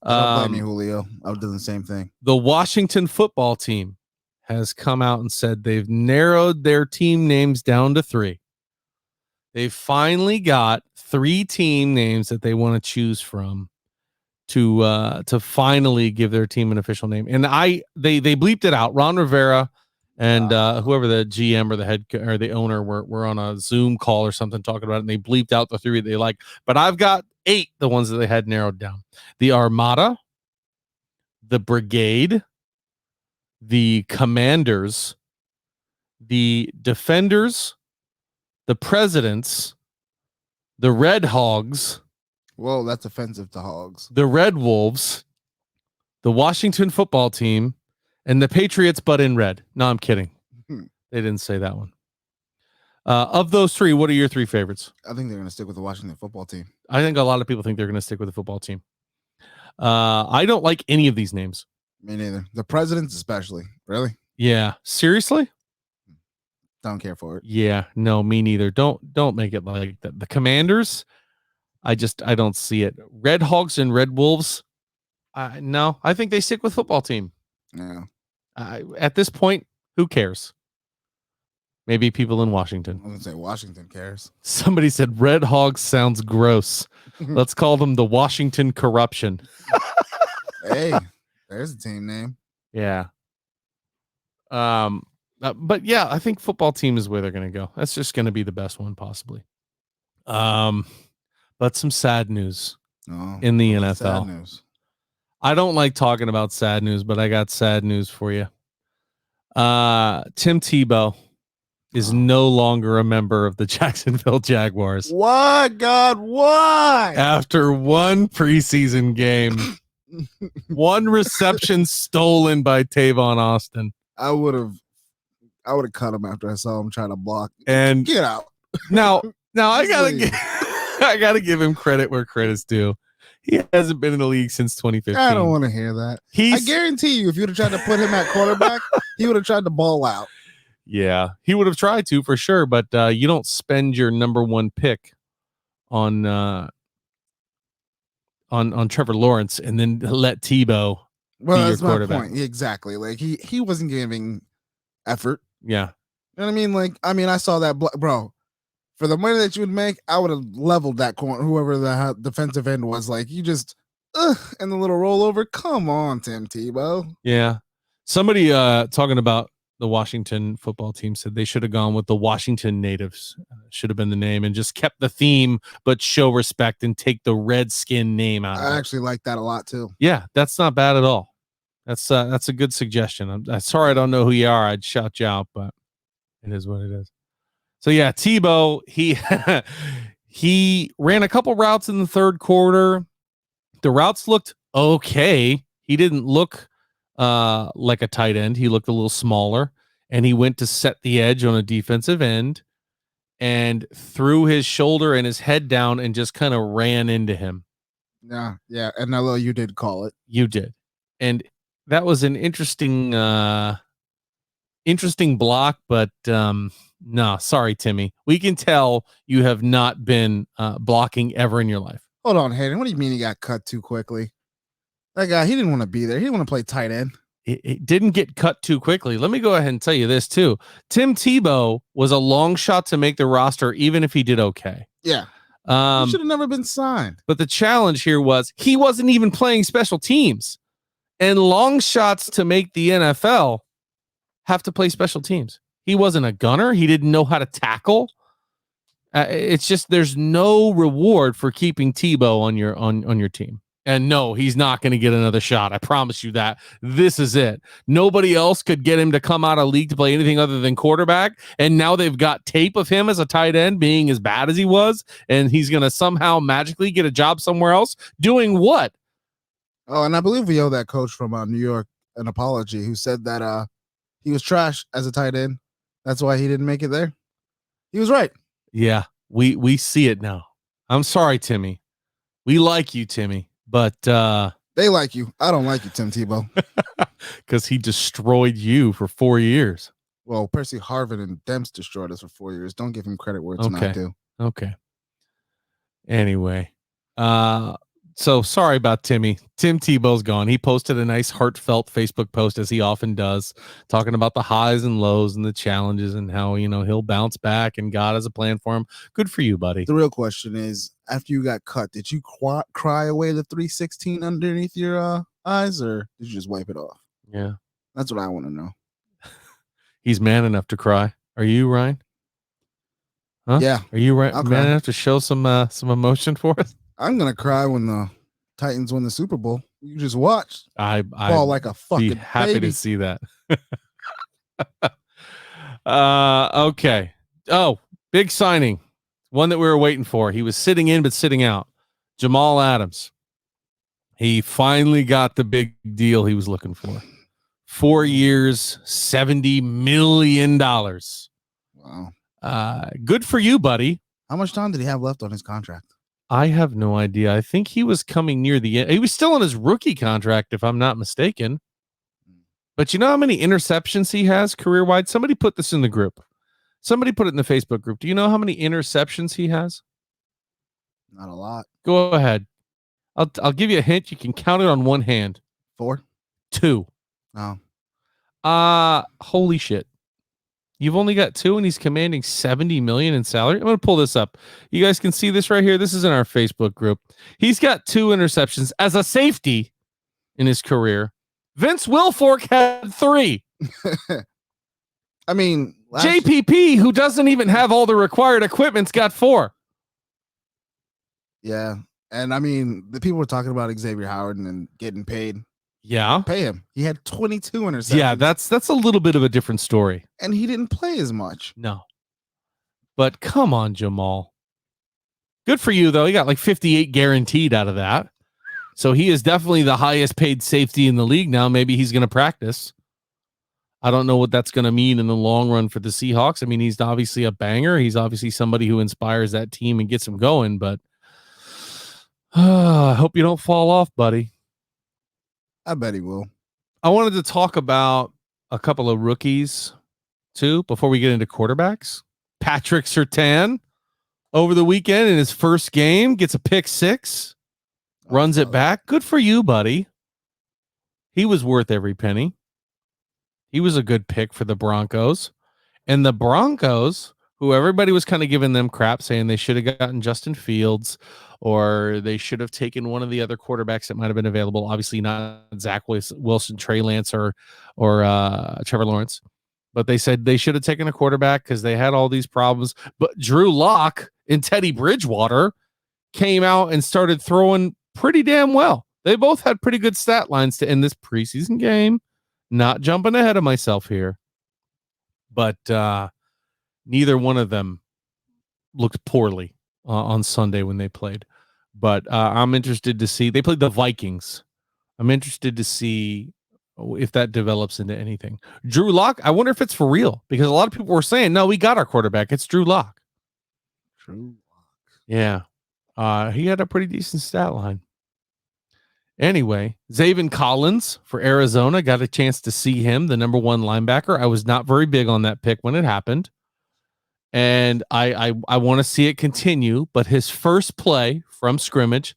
Don't blame me, Julio. I would do the same thing. The Washington football team has come out and said they've narrowed their team names down to 3. They finally got 3 team names that they want to choose from to finally give their team an official name. And they bleeped it out. Ron Rivera and whoever the GM or the head or the owner were on a Zoom call or something talking about it, and they bleeped out the 3 they like. But I've got 8, the ones that they had narrowed down: the Armada, the Brigade, the Commanders, the Defenders, the Presidents, the Red Hogs. Whoa, that's offensive to hogs. The Red Wolves, the Washington football team, and the Patriots, but in red. No, I'm kidding. They didn't say that one. Of those 3, what are your 3 favorites? I think they're going to stick with the Washington football team. I think a lot of people think they're going to stick with the football team. I don't like any of these names. Me neither. The Presidents especially. Really? Yeah. Seriously? Don't care for it. Yeah. No, me neither. Don't make it like that. The Commanders, I don't see it. Red Hogs and Red Wolves. No, I think they stick with football team. Yeah. At this point, who cares? Maybe people in Washington. I was going to say Washington cares. Somebody said Red Hogs sounds gross. Let's call them the Washington Corruption. Hey, there's a team name. Yeah. But yeah, I think football team is where they're going to go. That's just going to be the best one possibly. But some sad news in the NFL. Sad news. I don't like talking about sad news, but I got sad news for you. Tim Tebow is no longer a member of the Jacksonville Jaguars. Why, God? Why? After one preseason game. One reception stolen by Tavon Austin. I would have cut him after I saw him try to block. And get out. Now I gotta give him credit where credit's due. He hasn't been in the league since 2015. I don't want to hear that. I guarantee you, if you'd have tried to put him at quarterback, he would have tried to ball out. Yeah, he would have tried to for sure, but you don't spend your number one pick on Trevor Lawrence and then let Tebow be your quarterback. My point. Exactly. Like he wasn't giving effort. Yeah. You know what I mean? Like, I saw that, bro. For the money that you would make, I would have leveled that corner, whoever the defensive end was. Like, you just, and the little rollover. Come on, Tim Tebow. Yeah. Somebody talking about the Washington football team said they should have gone with the Washington Natives. Should have been the name and just kept the theme, but show respect and take the Redskin name out. I actually like that a lot too. Yeah, that's not bad at all. That's a good suggestion. I'm sorry I don't know who you are. I'd shout you out, but it is what it is. So yeah, Tebow, he ran a couple routes in the third quarter. The routes looked okay. He didn't look like a tight end. He looked a little smaller, and he went to set the edge on a defensive end and threw his shoulder and his head down and just kind of ran into him. Yeah. And although you did call it. You did. And that was an interesting block, but no, sorry, Timmy. We can tell you have not been blocking ever in your life. Hold on, Hayden. What do you mean he got cut too quickly? That guy, he didn't want to be there. He didn't want to play tight end. It didn't get cut too quickly. Let me go ahead and tell you this too. Tim Tebow was a long shot to make the roster, even if he did okay. Yeah. He should have never been signed. But the challenge here was he wasn't even playing special teams. And long shots to make the NFL have to play special teams. He wasn't a gunner. He didn't know how to tackle. It's just there's no reward for keeping Tebow on your team. And no, he's not going to get another shot. I promise you that. This is it. Nobody else could get him to come out of league to play anything other than quarterback. And now they've got tape of him as a tight end being as bad as he was. And he's going to somehow magically get a job somewhere else doing what? Oh, and I believe we owe that coach from New York an apology who said that he was trash as a tight end. That's why he didn't make it there. He was right. Yeah, we see it now. I'm sorry, Timmy. We like you, Timmy, but they like you. I don't like you, Tim Tebow. Because he destroyed you for 4 years. Well, Percy Harvin and Demps destroyed us for 4 years. Don't give him credit where it's not due. Okay. Anyway, so sorry about Timmy. Tim Tebow's gone. He posted a nice heartfelt Facebook post, as he often does, talking about the highs and lows and the challenges and how, he'll bounce back and God has a plan for him. Good for you, buddy. The real question is, after you got cut, did you cry away the 316 underneath your eyes, or did you just wipe it off? Yeah. That's what I want to know. He's man enough to cry. Are you, Ryan? Huh? Yeah. Are you man enough to show some emotion for us? I'm gonna cry when the Titans win the Super Bowl. You just watch. I fall like a fucking be happy baby. to see that. Okay. Oh, big signing. One that we were waiting for. He was sitting in but sitting out. Jamal Adams. He finally got the big deal he was looking for. 4 years, $70 million. Wow. Good for you, buddy. How much time did he have left on his contract? I have no idea. I think he was coming near the end. He was still on his rookie contract, if I'm not mistaken. But you know how many interceptions he has career-wide? Somebody put this in the group. Somebody put it in the Facebook group. Do you know how many interceptions he has? Not a lot. Go ahead. I'll give you a hint. You can count it on one hand. 4? 2. Oh. Holy shit. You've only got 2 and he's commanding $70 million in salary. I'm going to pull this up. You guys can see this right here. This is in our Facebook group. He's got 2 interceptions as a safety in his career. Vince Wilfork had 3. I mean, JPP, who doesn't even have all the required equipment's got 4. Yeah. And I mean, the people were talking about Xavier Howard and getting paid. Yeah. Pay him. He had 22 interceptions. Yeah, that's a little bit of a different story. And he didn't play as much. No. But come on, Jamal. Good for you, though. You got like 58 guaranteed out of that. So he is definitely the highest paid safety in the league now. Maybe he's going to practice. I don't know what that's going to mean in the long run for the Seahawks. I mean, he's obviously a banger. He's obviously somebody who inspires that team and gets them going, but I hope you don't fall off, buddy. I bet he will. I wanted to talk about a couple of rookies too before we get into quarterbacks. Patrick Surtain over the weekend in his first game gets a pick six, runs it back. Good for you, buddy. He was worth every penny. He was a good pick for the Broncos. And the Broncos, who everybody was kind of giving them crap, saying they should have gotten Justin Fields or they should have taken one of the other quarterbacks that might have been available. Obviously not Zach Wilson, Trey Lance, or Trevor Lawrence. But they said they should have taken a quarterback because they had all these problems. But Drew Lock and Teddy Bridgewater came out and started throwing pretty damn well. They both had pretty good stat lines to end this preseason game. Not jumping ahead of myself here, but neither one of them looked poorly on Sunday when they played. But I'm interested to see. They played the Vikings. I'm interested to see if that develops into anything. Drew Lock, I wonder if it's for real, because a lot of people were saying, no, we got our quarterback. It's Drew Lock. Drew Lock. Yeah. He had a pretty decent stat line. Anyway, Zaven Collins for Arizona, got a chance to see him, the number one linebacker. I was not very big on that pick when it happened. And I want to see it continue, but his first play from scrimmage,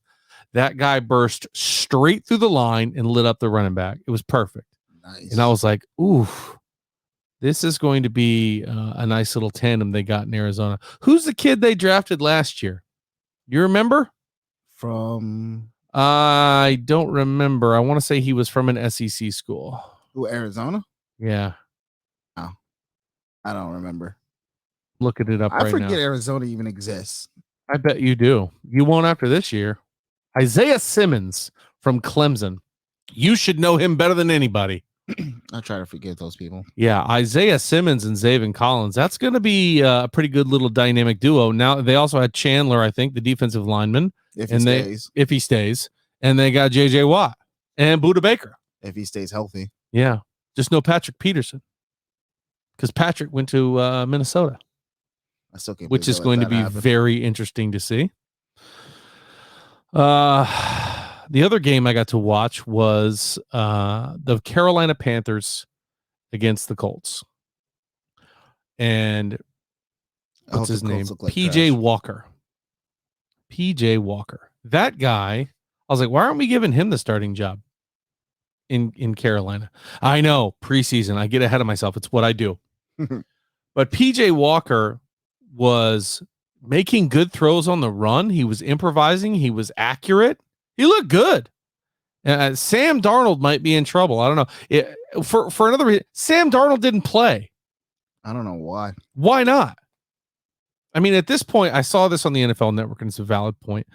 that guy burst straight through the line and lit up the running back. It was perfect. Nice. And I was like, ooh, this is going to be a nice little tandem they got in Arizona. Who's the kid they drafted last year? You remember? From... I don't remember. I want to say he was from an SEC school. Who, Arizona? Yeah. Oh, I don't remember. Looking it up right now. I forget Arizona even exists. I bet you do. You won't after this year. Isaiah Simmons from Clemson. You should know him better than anybody. I try to forget those people. Yeah, Isaiah Simmons and Zaven Collins. That's going to be a pretty good little dynamic duo. Now, they also had Chandler, I think, the defensive lineman. If he stays. And they got J.J. Watt and Budda Baker. If he stays healthy. Yeah. Just no Patrick Peterson. Because Patrick went to Minnesota. I still can't, which is going to be very interesting to see. The other game I got to watch was the Carolina Panthers against the Colts. And what's his name? Like PJ Walker. PJ Walker. That guy, I was like, why aren't we giving him the starting job in Carolina? I know, preseason. I get ahead of myself. It's what I do. But PJ Walker was making good throws on the run. He was improvising. He was accurate. He looked good. Sam Darnold might be in trouble. I don't know. For another reason, Sam Darnold didn't play. I don't know why. Why not? I mean, at this point, I saw this on the NFL Network, and it's a valid point.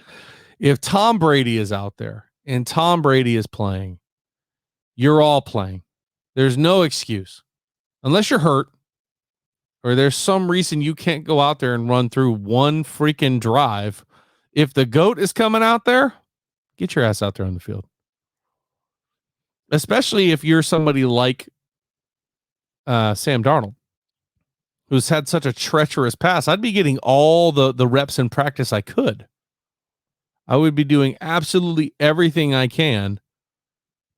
If Tom Brady is out there and Tom Brady is playing, you're all playing. There's no excuse. Unless you're hurt or there's some reason you can't go out there and run through one freaking drive. If the GOAT is coming out there, get your ass out there on the field. Especially if you're somebody like Sam Darnold, who's had such a treacherous pass. I'd be getting all the reps in practice I could. I would be doing absolutely everything I can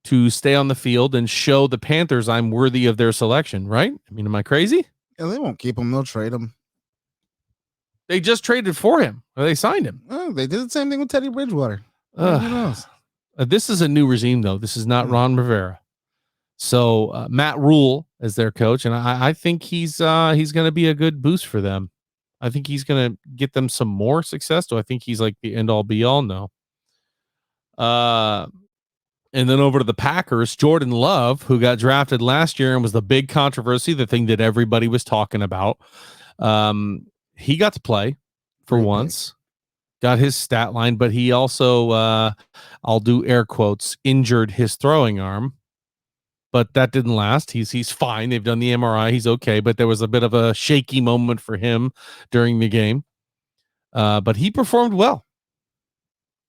to stay on the field and show the Panthers I'm worthy of their selection, right? I mean, am I crazy? Yeah, they won't keep him. They'll trade him. They just traded for him, or they signed him. Oh, they did the same thing with Teddy Bridgewater. Who knows? This is a new regime, though. This is not Ron Rivera. So Matt Rule is their coach, and I think he's going to be a good boost for them. I think he's going to get them some more success. Do I think he's like the end-all, be-all? No. And then over to the Packers, Jordan Love, who got drafted last year and was the big controversy, the thing that everybody was talking about. He got to play for once, got his stat line, but he also, I'll do air quotes, injured his throwing arm. But that didn't last. He's fine. They've done the MRI. He's okay. But there was a bit of a shaky moment for him during the game. But he performed well.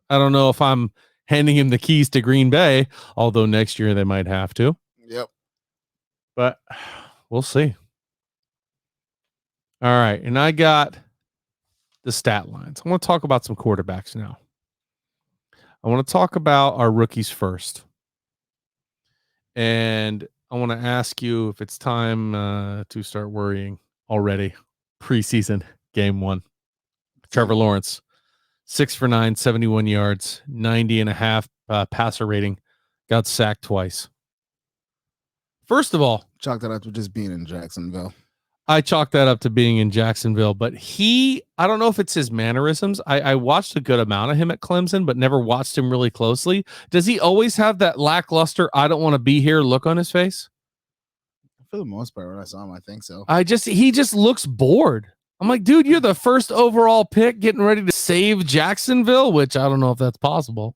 I don't know if I'm handing him the keys to Green Bay, although next year they might have to. Yep. But we'll see. All right. And I got the stat lines. I want to talk about some quarterbacks now. I want to talk about our rookies first. And I want to ask you if it's time to start worrying already. Preseason game 1. Trevor Lawrence, 6 for 9, 71 yards, 90.5 passer rating. Got sacked twice. First of all, chalk that up to just being in Jacksonville. I chalk that up to being in Jacksonville, but I don't know if it's his mannerisms. I watched a good amount of him at Clemson, but never watched him really closely. Does he always have that lackluster, I don't want to be here look on his face? For the most part, when I saw him, I think so. He just looks bored. I'm like, dude, you're the first overall pick getting ready to save Jacksonville, which I don't know if that's possible.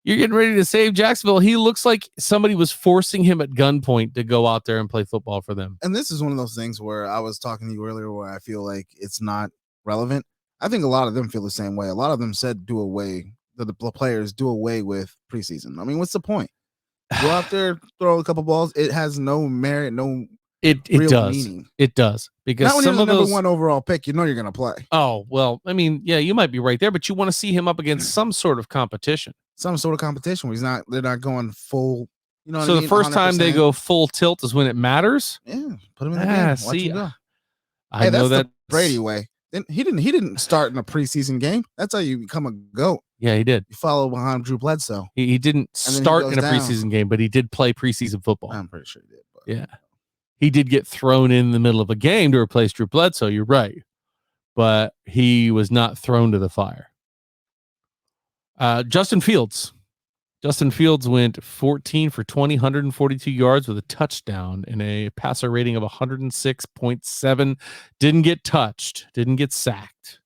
You're getting ready to save Jacksonville. He looks like somebody was forcing him at gunpoint to go out there and play football for them. And this is one of those things where I was talking to you earlier where I feel like it's not relevant. I think a lot of them feel the same way. A lot of them said the players do away with preseason. I mean, what's the point? Go out there, throw a couple balls. It has no merit, no It real does. meaning. It does. Because not when some you're of the those number 1 overall pick, you're going to play. Oh, well, I mean, yeah, you might be right there, but you want to see him up against some sort of competition. Some sort of competition where they're not going full, so the first 100%. Time they go full tilt is when it matters. Yeah, put him in the game. Watch see, him go. I know that's the Brady way. He didn't start in a preseason game. That's how you become a GOAT. Yeah, he did. You follow behind Drew Bledsoe. He didn't start in a preseason game, but he did play preseason football. I'm pretty sure he did. But. Yeah. He did get thrown in the middle of a game to replace Drew Bledsoe. You're right. But he was not thrown to the fire. Justin Fields. Justin Fields went 14 for 20, 142 yards with a touchdown and a passer rating of 106.7. Didn't get touched. Didn't get sacked.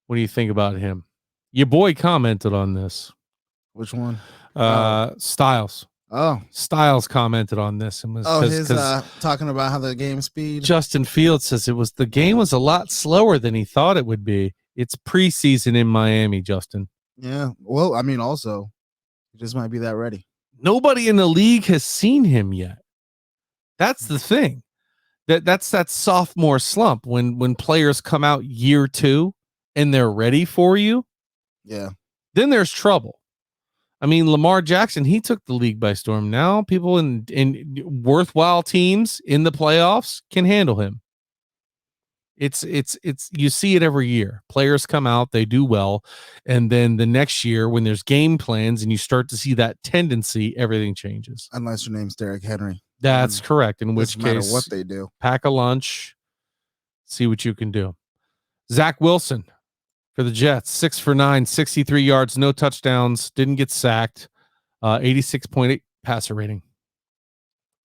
What do you think about him? Your boy commented on this. Which one? Styles. Oh, Styles commented on this and was talking about how the game speed. Justin Fields says the game was a lot slower than he thought it would be. It's preseason in Miami, Justin. Yeah. Well, I mean, also, he just might be that ready. Nobody in the league has seen him yet. That's the thing. That's that sophomore slump when players come out year 2 and they're ready for you. Yeah. Then there's trouble. I mean, Lamar Jackson, he took the league by storm. Now people in worthwhile teams in the playoffs can handle him. It's you see it every year. Players come out, they do well, and then the next year when there's game plans and you start to see that tendency, everything changes. Unless your name's Derrick Henry. That's correct. In which case, what they do, pack a lunch, see what you can do. Zach Wilson for the Jets, 6 for 9, 63 yards, no touchdowns, didn't get sacked, 86.8 passer rating.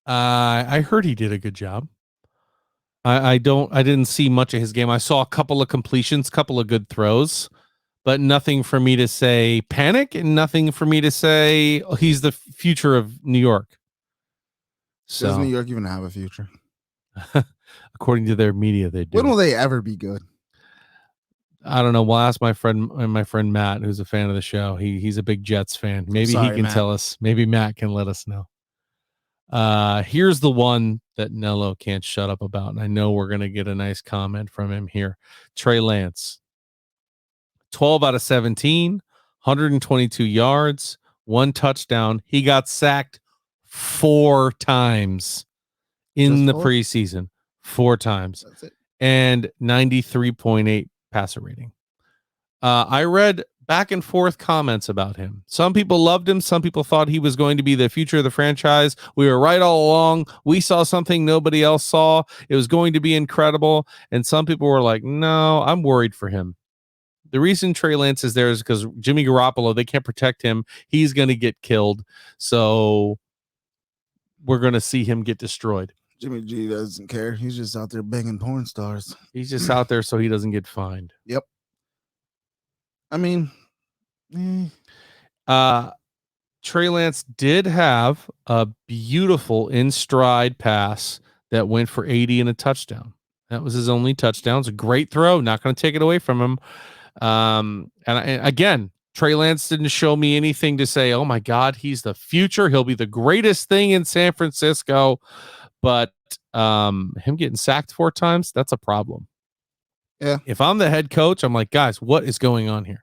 I heard he did a good job. I didn't see much of his game. I saw a couple of completions, couple of good throws, but nothing for me to say panic and nothing for me to say he's the future of New York. So, does New York even have a future? According to their media, they do. When will they ever be good? I don't know. We'll ask my friend Matt, who's a fan of the show. He's a big Jets fan. Maybe he can tell us. Maybe Matt can let us know. Here's the one that Nello can't shut up about, and I know we're going to get a nice comment from him here. Trey Lance, 12 out of 17, 122 yards, 1 touchdown. He got sacked 4 times in the preseason. 4 times. That's it. And 93.8 passer rating. I read back and forth comments about him. Some people loved him. Some people thought he was going to be the future of the franchise. We were right all along. We saw something nobody else saw. It was going to be incredible. And some people were like, no, I'm worried for him. The reason Trey Lance is there is because Jimmy Garoppolo, they can't protect him. He's going to get killed. So we're going to see him get destroyed. Jimmy G doesn't care. He's just out there banging porn stars. He's just out there so he doesn't get fined. Yep. I mean, Trey Lance did have a beautiful in-stride pass that went for 80 and a touchdown. That was his only touchdown. It's a great throw. Not going to take it away from him. And again, Trey Lance didn't show me anything to say, oh my God, he's the future. He'll be the greatest thing in San Francisco. But him getting sacked 4 times, that's a problem. Yeah. If I'm the head coach, I'm like, guys, what is going on here?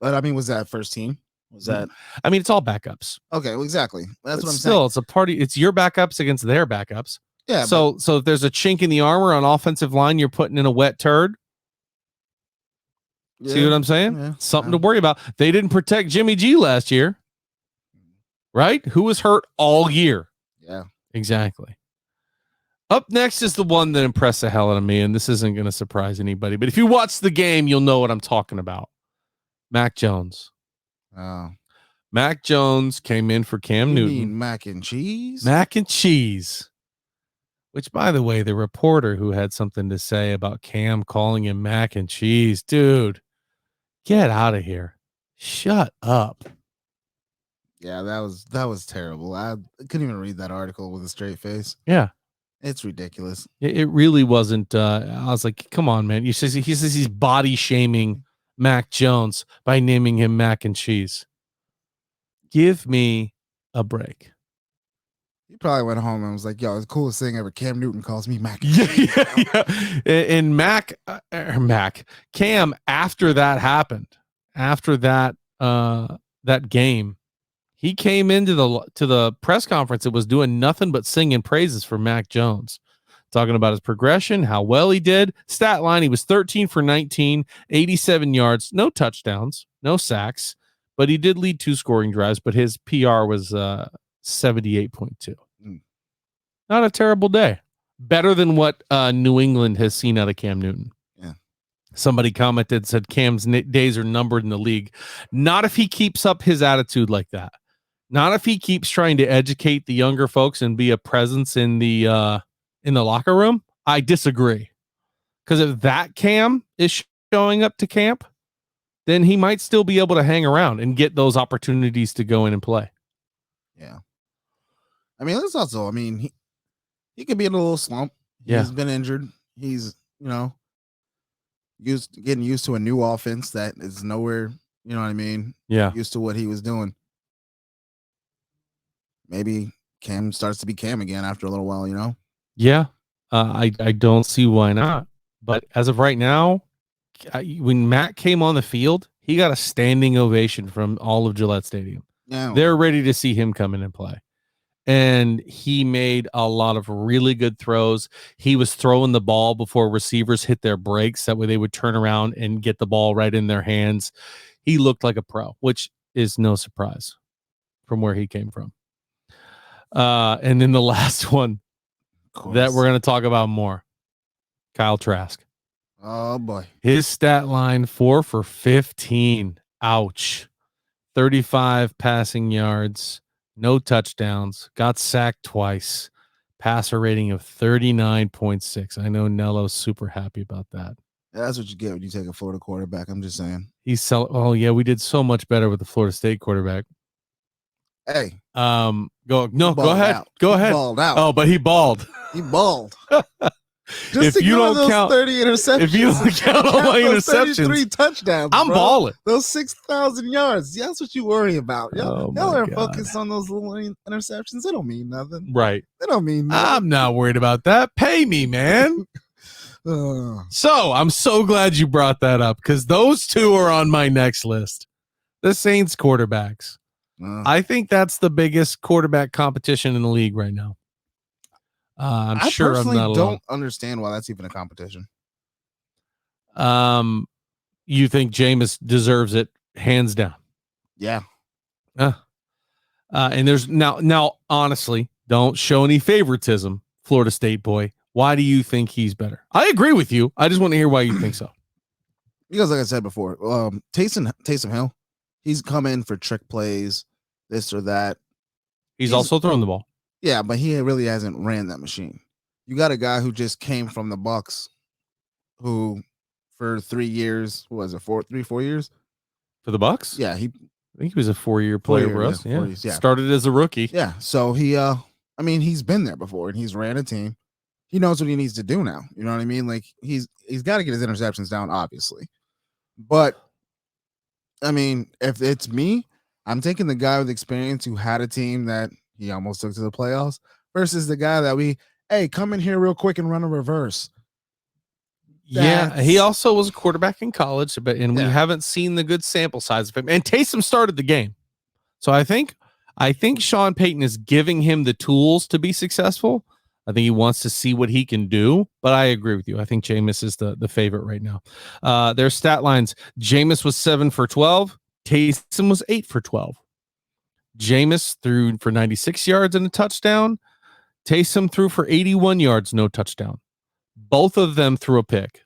But I mean, was that first team? Was that? I mean, it's all backups. Okay, well, exactly. That's what I'm saying. It's a party. It's your backups against their backups. Yeah. So if there's a chink in the armor on offensive line, you're putting in a wet turd. Yeah, see what I'm saying? Yeah, something to worry about. They didn't protect Jimmy G last year, right? Who was hurt all year? Yeah, exactly. Up next is the one that impressed the hell out of me, and this isn't going to surprise anybody. But if you watch the game, you'll know what I'm talking about. Mac Jones. Oh. Mac Jones came in for Cam Newton. Mean mac and cheese? Mac and cheese. Which, by the way, the reporter who had something to say about Cam calling him mac and cheese, dude, get out of here. Shut up. Yeah, that was terrible. I couldn't even read that article with a straight face. Yeah. It's ridiculous. It really wasn't. I was like, come on, man. He says he's body shaming Mac Jones by naming him mac and cheese. Give me a break. He probably went home and was like, yo, it's the coolest thing ever. Cam Newton calls me mac and cheese. Yeah. And Cam, after that happened, after that game, he came into the press conference. It was doing nothing but singing praises for Mac Jones, talking about his progression, how well he did. Stat line, he was 13 for 19, 87 yards, no touchdowns, no sacks, but he did lead 2 scoring drives, but his PR was 78.2. Not a terrible day. Better than what New England has seen out of Cam Newton. Yeah. Somebody commented, said Cam's days are numbered in the league. Not if he keeps up his attitude like that. Not if he keeps trying to educate the younger folks and be a presence in the locker room. I disagree. Because if that Cam is showing up to camp, then he might still be able to hang around and get those opportunities to go in and play. Yeah. I mean, that's also, I mean, he could be in a little slump. He's been injured. He's, getting used to a new offense that is nowhere, you know what I mean? Yeah. Used to what he was doing. Maybe Cam starts to be Cam again after a little while, Yeah. I don't see why not. But as of right now, when Matt came on the field, he got a standing ovation from all of Gillette Stadium. Yeah. They're ready to see him come in and play. And he made a lot of really good throws. He was throwing the ball before receivers hit their brakes. That way they would turn around and get the ball right in their hands. He looked like a pro, which is no surprise from where he came from. And then the last one that we're going to talk about more, Kyle Trask. Oh, boy. His stat line, 4 for 15. Ouch. 35 passing yards, no touchdowns, got sacked twice, passer rating of 39.6. I know Nello's super happy about that. Yeah, that's what you get when you take a Florida quarterback. I'm just saying. Oh, yeah, we did so much better with the Florida State quarterback. Hey. Go ahead. Out. Go he ahead. Balled out. Oh, but he balled. He balled. Just if you don't count 30 interceptions, if you don't count all my interceptions, 33 touchdowns, I'm balling. Those 6,000 yards. That's what you worry about. Y'all are God. focused on those little interceptions. They don't mean nothing. Right. They don't mean nothing. I'm not worried about that. Pay me, man. So I'm so glad you brought that up because those two are on my next list. The Saints quarterbacks. I think that's the biggest quarterback competition in the league right now. I'm sure I'm not alone. Don't understand why that's even a competition. You think Jameis deserves it hands down? Yeah. And there's now honestly, don't show any favoritism, Florida State boy. Why do you think he's better? I agree with you. I just want to hear why you think so. Because like I said before, Taysom Hill, he's come in for trick plays, this or that. He's also throwing the ball. Yeah, but he really hasn't ran that machine. You got a guy who just came from the Bucks, who for 3 years, what was it, 4 years? For the Bucks? Yeah, I think he was a 4-year player for us. Yeah. Yeah. Started as a rookie. Yeah. So he's been there before and he's ran a team. He knows what he needs to do now. You know what I mean? Like he's got to get his interceptions down, obviously. But I mean, if it's me, I'm taking the guy with experience who had a team that he almost took to the playoffs versus the guy that hey, come in here real quick and run a reverse. Yeah, he also was a quarterback in college, and we Yeah. haven't seen the good sample size of him. And Taysom started the game, so I think Sean Payton is giving him the tools to be successful. I think he wants to see what he can do, but I agree with you. I think Jameis is the favorite right now. Their stat lines: Jameis was 7 for 12, Taysom was 8 for 12. Jameis threw for 96 yards and a touchdown. Taysom threw for 81 yards, no touchdown. Both of them threw a pick.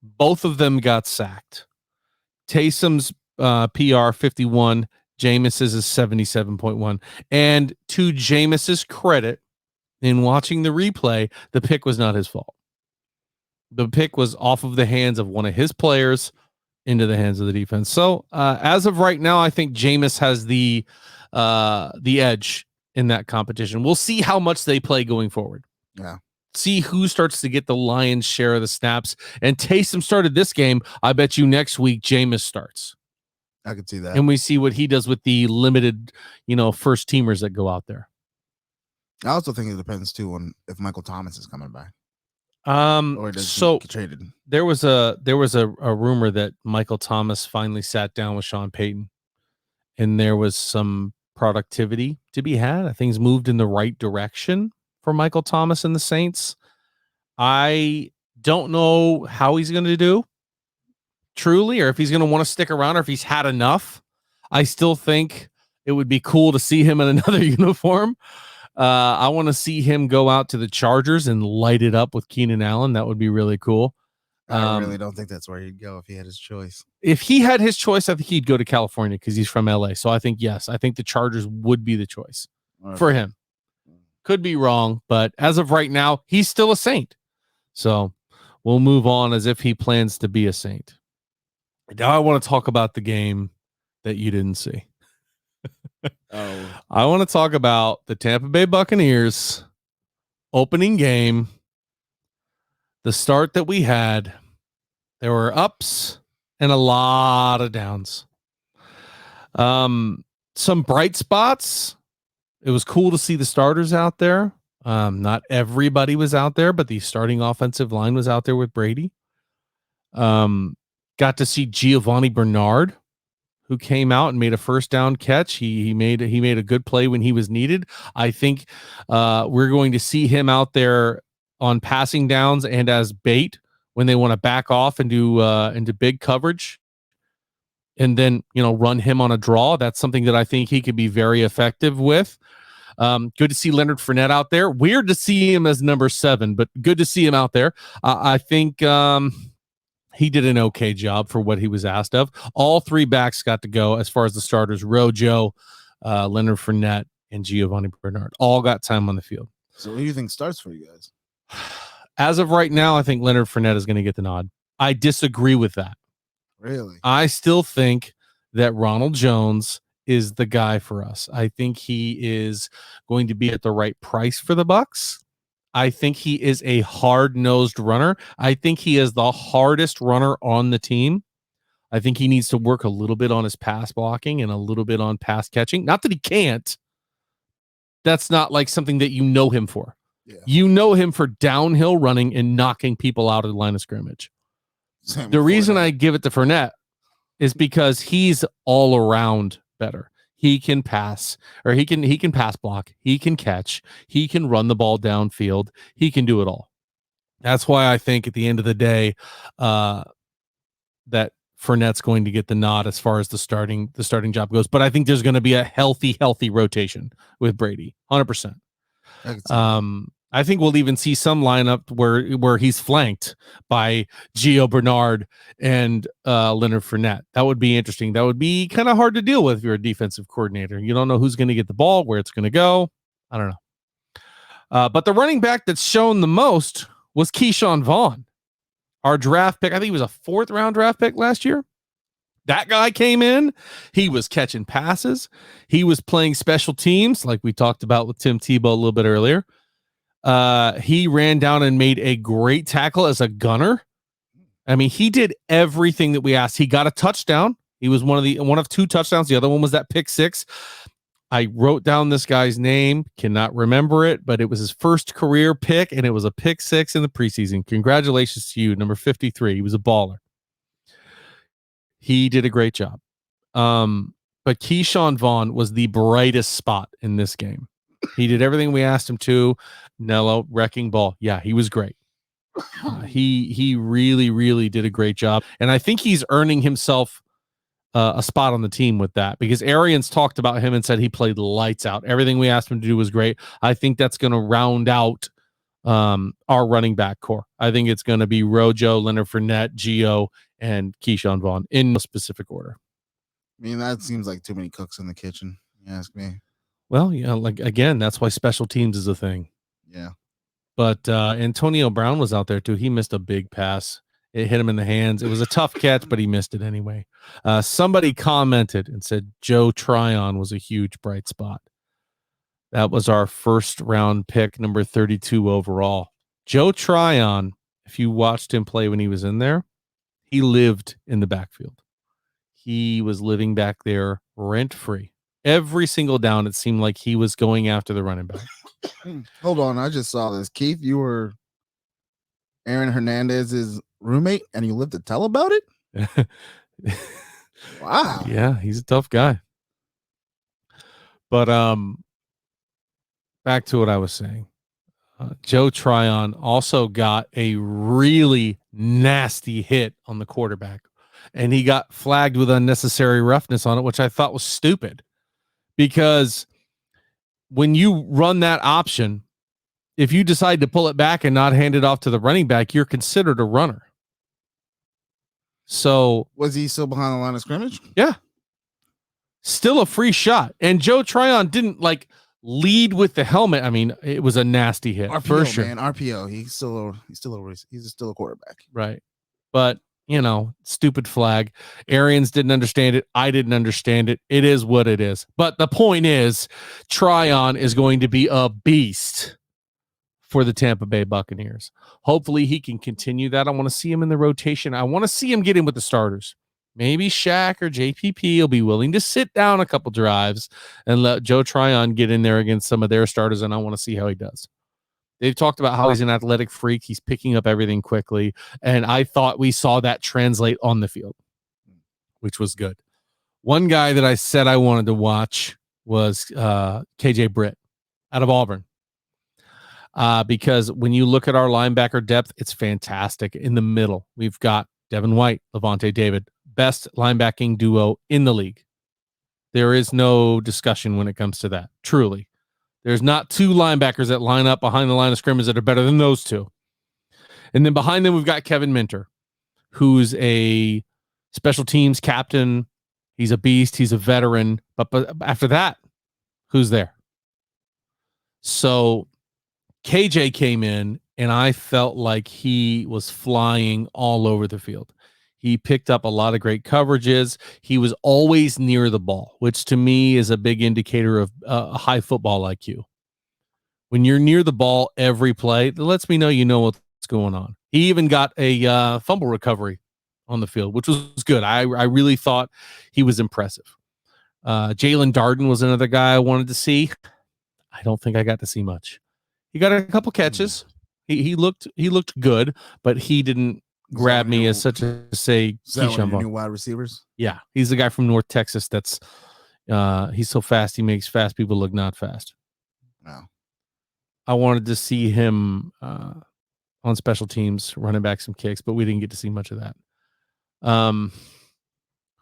Both of them got sacked. Taysom's PR 51, Jameis's is 77.1. And to Jameis's credit, in watching the replay, the pick was not his fault. The pick was off of the hands of one of his players into the hands of the defense. So as of right now, I think Jameis has the edge in that competition. We'll see how much they play going forward. Yeah. See who starts to get the lion's share of the snaps. And Taysom started this game. I bet you next week Jameis starts. I could see that. And we see what he does with the limited, first teamers that go out there. I also think it depends too on if Michael Thomas is coming back. Or does he get traded? There was a rumor that Michael Thomas finally sat down with Sean Payton, and there was some productivity to be had. Things moved in the right direction for Michael Thomas and the Saints. I don't know how he's going to do, truly, or if he's going to want to stick around, or if he's had enough. I still think it would be cool to see him in another uniform. I want to see him go out to the Chargers and light it up with Keenan Allen. That would be really cool. I really don't think that's where he'd go if he had his choice. If he had his choice, I think he'd go to California because he's from LA. So I think, yes, I think the Chargers would be the choice for him. Could be wrong, but as of right now, he's still a Saint. So we'll move on as if he plans to be a Saint. Now I want to talk about the game that you didn't see. I want to talk about the Tampa Bay Buccaneers opening game. The start that we had, there were ups and a lot of downs. Some bright spots. It was cool to see the starters out there. Not everybody was out there, but the starting offensive line was out there with Brady. Got to see Giovanni Bernard, who came out and made a first down catch. He made a good play when he was needed. I think we're going to see him out there on passing downs and as bait when they want to back off and do into big coverage, and then run him on a draw. That's something that I think he could be very effective with. Good to see Leonard Fournette out there. Weird to see him as number 7, but good to see him out there. I think he did an okay job for what he was asked of. All 3 backs got to go as far as the starters. Rojo, Leonard Fournette, and Giovanni Bernard all got time on the field. So who do you think starts for you guys? As of right now, I think Leonard Fournette is going to get the nod. I disagree with that. Really? I still think that Ronald Jones is the guy for us. I think he is going to be at the right price for the Bucs. I think he is a hard-nosed runner. I think he is the hardest runner on the team. I think he needs to work a little bit on his pass blocking and a little bit on pass catching. Not that he can't. That's not like something that you know him for. Yeah. You know him for downhill running and knocking people out of the line of scrimmage. The reason I give it to Fournette is because he's all around better. He can pass, or he can pass block. He can catch. He can run the ball downfield. He can do it all. That's why I think at the end of the day, that Fournette's going to get the nod as far as the starting job goes. But I think there's going to be a healthy rotation with Brady, 100%. I think we'll even see some lineup where he's flanked by Gio Bernard and Leonard Fournette. That would be interesting. That would be kind of hard to deal with if you're a defensive coordinator. You don't know who's going to get the ball, where it's going to go. I don't know. But the running back that's shown the most was Keyshawn Vaughn, our draft pick. I think he was a 4th round draft pick last year. That guy came in. He was catching passes. He was playing special teams like we talked about with Tim Tebow a little bit earlier. He ran down and made a great tackle as a gunner. I mean, he did everything that we asked. He got a touchdown. He was one of 2 touchdowns. The other one was that pick 6. I wrote down this guy's name, cannot remember it, but it was his first career pick, and it was a pick 6 in the preseason. Congratulations to you, number 53. He was a baller. He did a great job. But Keyshawn Vaughn was the brightest spot in this game. He did everything we asked him to. Nello, wrecking ball. Yeah, he was great. He really, really did a great job. And I think he's earning himself a spot on the team with that, because Arians talked about him and said he played lights out. Everything we asked him to do was great. I think that's going to round out our running back core. I think it's going to be Rojo, Leonard Fournette, Gio, and Keyshawn Vaughn in no specific order. I mean, that seems like too many cooks in the kitchen, you ask me. Well, yeah, like again, that's why special teams is a thing. Yeah. But Antonio Brown was out there too. He missed a big pass. It hit him in the hands. It was a tough catch, but he missed it anyway. Somebody commented and said Joe Tryon was a huge bright spot. That was our first round pick, number 32 overall. Joe Tryon, if you watched him play when he was in there, he lived in the backfield. He was living back there rent-free. Every single down, it seemed like he was going after the running back. Hold on, I just saw this. Keith, you were Aaron Hernandez's roommate, and you lived to tell about it? Wow. Yeah, he's a tough guy. But back to what I was saying. Joe Tryon also got a really nasty hit on the quarterback, and he got flagged with unnecessary roughness on it, which I thought was stupid, because when you run that option, if you decide to pull it back and not hand it off to the running back, you're considered a runner. So was he still behind the line of scrimmage? Yeah. Still a free shot. And Joe Tryon didn't like lead with the helmet. I mean, it was a nasty hit RPO, for sure. Man, RPO. He's still a quarterback. Right. But stupid flag. Arians didn't understand it. I didn't understand it. It is what it is. But the point is, Tryon is going to be a beast for the Tampa Bay Buccaneers. Hopefully he can continue that. I want to see him in the rotation. I want to see him get in with the starters. Maybe Shaq or JPP will be willing to sit down a couple drives and let Joe Tryon get in there against some of their starters, and I want to see how he does. They've talked about how he's an athletic freak. He's picking up everything quickly, and I thought we saw that translate on the field, which was good. One guy that I said I wanted to watch was KJ Britt out of Auburn. Because when you look at our linebacker depth, it's fantastic. In the middle, we've got Devin White, Levante David, best linebacking duo in the league. There is no discussion when it comes to that. Truly. There's not 2 linebackers that line up behind the line of scrimmage that are better than those 2. And then behind them, we've got Kevin Minter, who's a special teams captain. He's a beast. He's a veteran. But after that, who's there? So KJ came in, and I felt like he was flying all over the field. He picked up a lot of great coverages. He was always near the ball, which to me is a big indicator of a high football IQ. When you're near the ball every play, that lets me know you know what's going on. He even got a fumble recovery on the field, which was good. I really thought he was impressive. Jalen Darden was another guy I wanted to see. I don't think I got to see much. He got a couple catches. He looked good, but he didn't grab me as such a say. Keyshawn Vaughn. New wide receivers. Yeah, he's the guy from North Texas. That's he's so fast. He makes fast people look not fast. Wow. I wanted to see him on special teams, running back some kicks, but we didn't get to see much of that.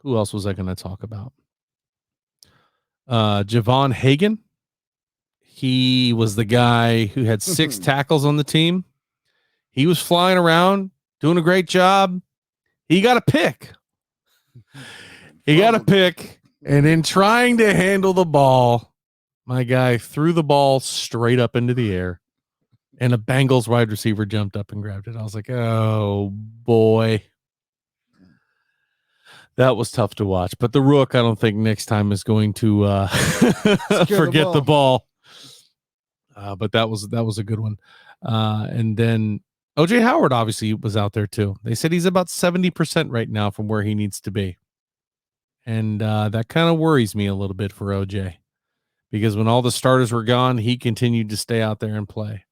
Who else was I going to talk about? Javon Hagen. He was the guy who had 6 tackles on the team. He was flying around, doing a great job. He got a pick. And in trying to handle the ball, my guy threw the ball straight up into the air, and a Bengals wide receiver jumped up and grabbed it. I was like, oh, boy. That was tough to watch. But the Rook, I don't think next time is going to forget the ball. But that was a good one. And then OJ Howard obviously was out there too. They said he's about 70% right now from where he needs to be. And that kind of worries me a little bit for OJ, because when all the starters were gone, he continued to stay out there and play.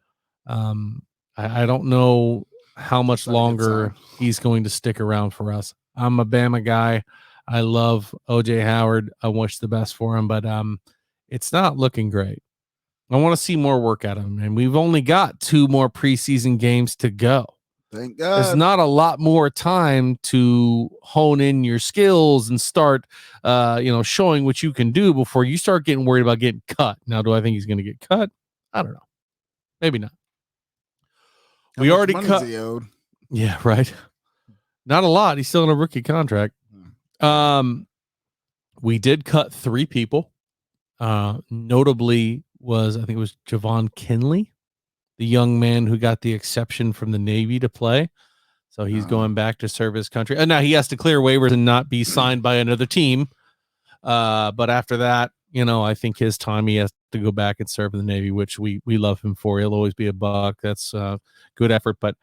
I don't know how much longer he's going to stick around for us. I'm a Bama guy. I love OJ Howard. I wish the best for him, but it's not looking great. I want to see more work out of him, and we've only got 2 more preseason games to go. Thank God. There's not a lot more time to hone in your skills and start, showing what you can do before you start getting worried about getting cut. Now, do I think he's going to get cut? I don't know. Maybe not. We already cut. Yeah, right. Not a lot. He's still in a rookie contract. We did cut 3 people. Notably I think it was Javon Kinley, the young man who got the exception from the Navy to play. So he's going back to serve his country. And now he has to clear waivers and not be signed by another team. But after that, I think his time, he has to go back and serve in the Navy, which we love him for. He'll always be a buck. That's good effort, but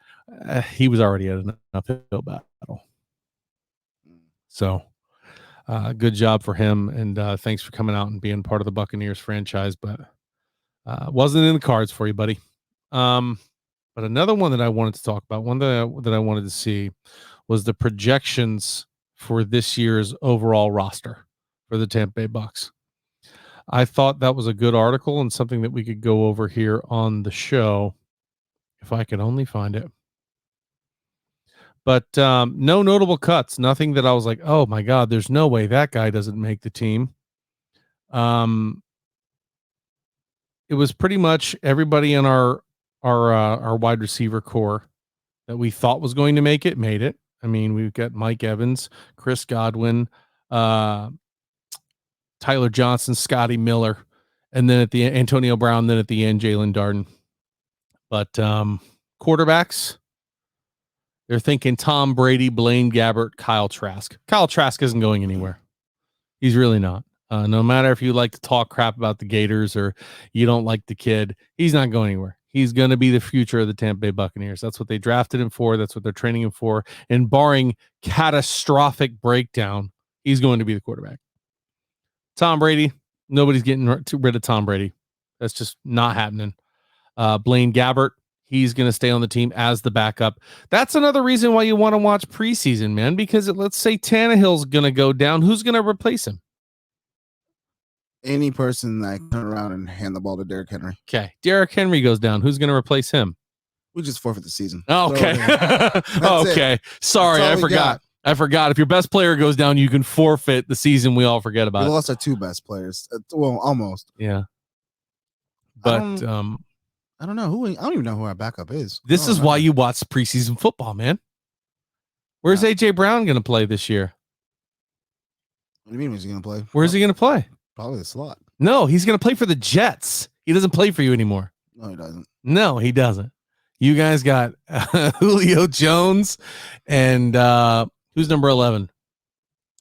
he was already at an uphill battle. So good job for him. And thanks for coming out and being part of the Buccaneers franchise, but wasn't in the cards for you, buddy. But another one that I wanted to talk about, one that I wanted to see, was the projections for this year's overall roster for the Tampa Bay Bucs. I thought that was a good article and something that we could go over here on the show if I could only find it. But no notable cuts, nothing that I was like, oh my God, there's no way that guy doesn't make the team. It was pretty much everybody in our wide receiver core that we thought was going to make it, made it. I mean, we've got Mike Evans, Chris Godwin, Tyler Johnson, Scotty Miller, and then at the end, Antonio Brown, then at the end, Jalen Darden. But quarterbacks, they're thinking Tom Brady, Blaine Gabbert, Kyle Trask. Kyle Trask isn't going anywhere. He's really not. No matter if you like to talk crap about the Gators or you don't like the kid, he's not going anywhere. He's going to be the future of the Tampa Bay Buccaneers. That's what they drafted him for. That's what they're training him for. And barring catastrophic breakdown, he's going to be the quarterback. Tom Brady, nobody's getting rid of Tom Brady. That's just not happening. Blaine Gabbert, he's going to stay on the team as the backup. That's another reason why you want to watch preseason, man, because let's say Tannehill's going to go down. Who's going to replace him? Any person that can turn around and hand the ball to Derrick Henry. Okay. Derrick Henry goes down. Who's going to replace him? We just forfeit the season. Oh, okay. Okay. Sorry, I forgot. I forgot. If your best player goes down, you can forfeit the season. We all forget about it. We lost our 2 best players. Well, almost. Yeah. But I don't know I don't even know who our backup is. This is why you watch preseason football, man. Where's AJ Brown going to play this year? What do you mean he's going to play? Where's he going to play? Probably the slot. No, he's going to play for the Jets. He doesn't play for you anymore. No, he doesn't. No, he doesn't. You guys got Julio Jones and who's number 11?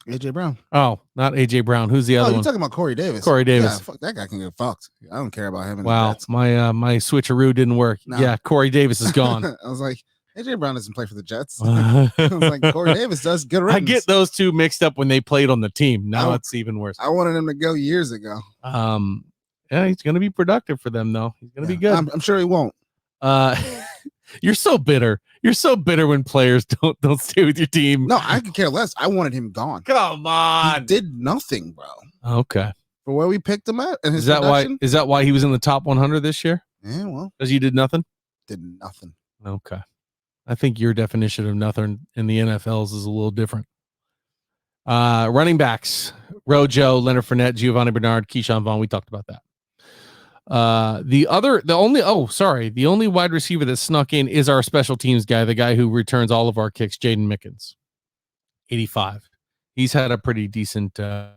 AJ Brown. Oh, not AJ Brown. Who's the other one? You're talking about Corey Davis. Corey Davis. Yeah, fuck, that guy can get fucked. I don't care about him. Wow, my switcheroo didn't work. No. Yeah, Corey Davis is gone. I was like, AJ Brown doesn't play for the Jets. I was like, Corey Davis does. Good riddance. I get those two mixed up when they played on the team. Now it's even worse. I wanted him to go years ago. Yeah, he's going to be productive for them, though. He's going to be good. I'm sure he won't. You're so bitter. You're so bitter when players don't stay with your team. No, I could care less. I wanted him gone. Come on. He did nothing, bro. Okay. For where we picked him at, and is that why he was in the top 100 this year? Yeah, well, because you did nothing. Did nothing. Okay. I think your definition of nothing in the NFLs is a little different. Running backs: Leonard Fournette, Giovanni Bernard, Keyshawn Vaughn. We talked about that. The only wide receiver that snuck in is our special teams guy, the guy who returns all of our kicks, Jaden Mickens, 85. He's had a pretty decent preseason,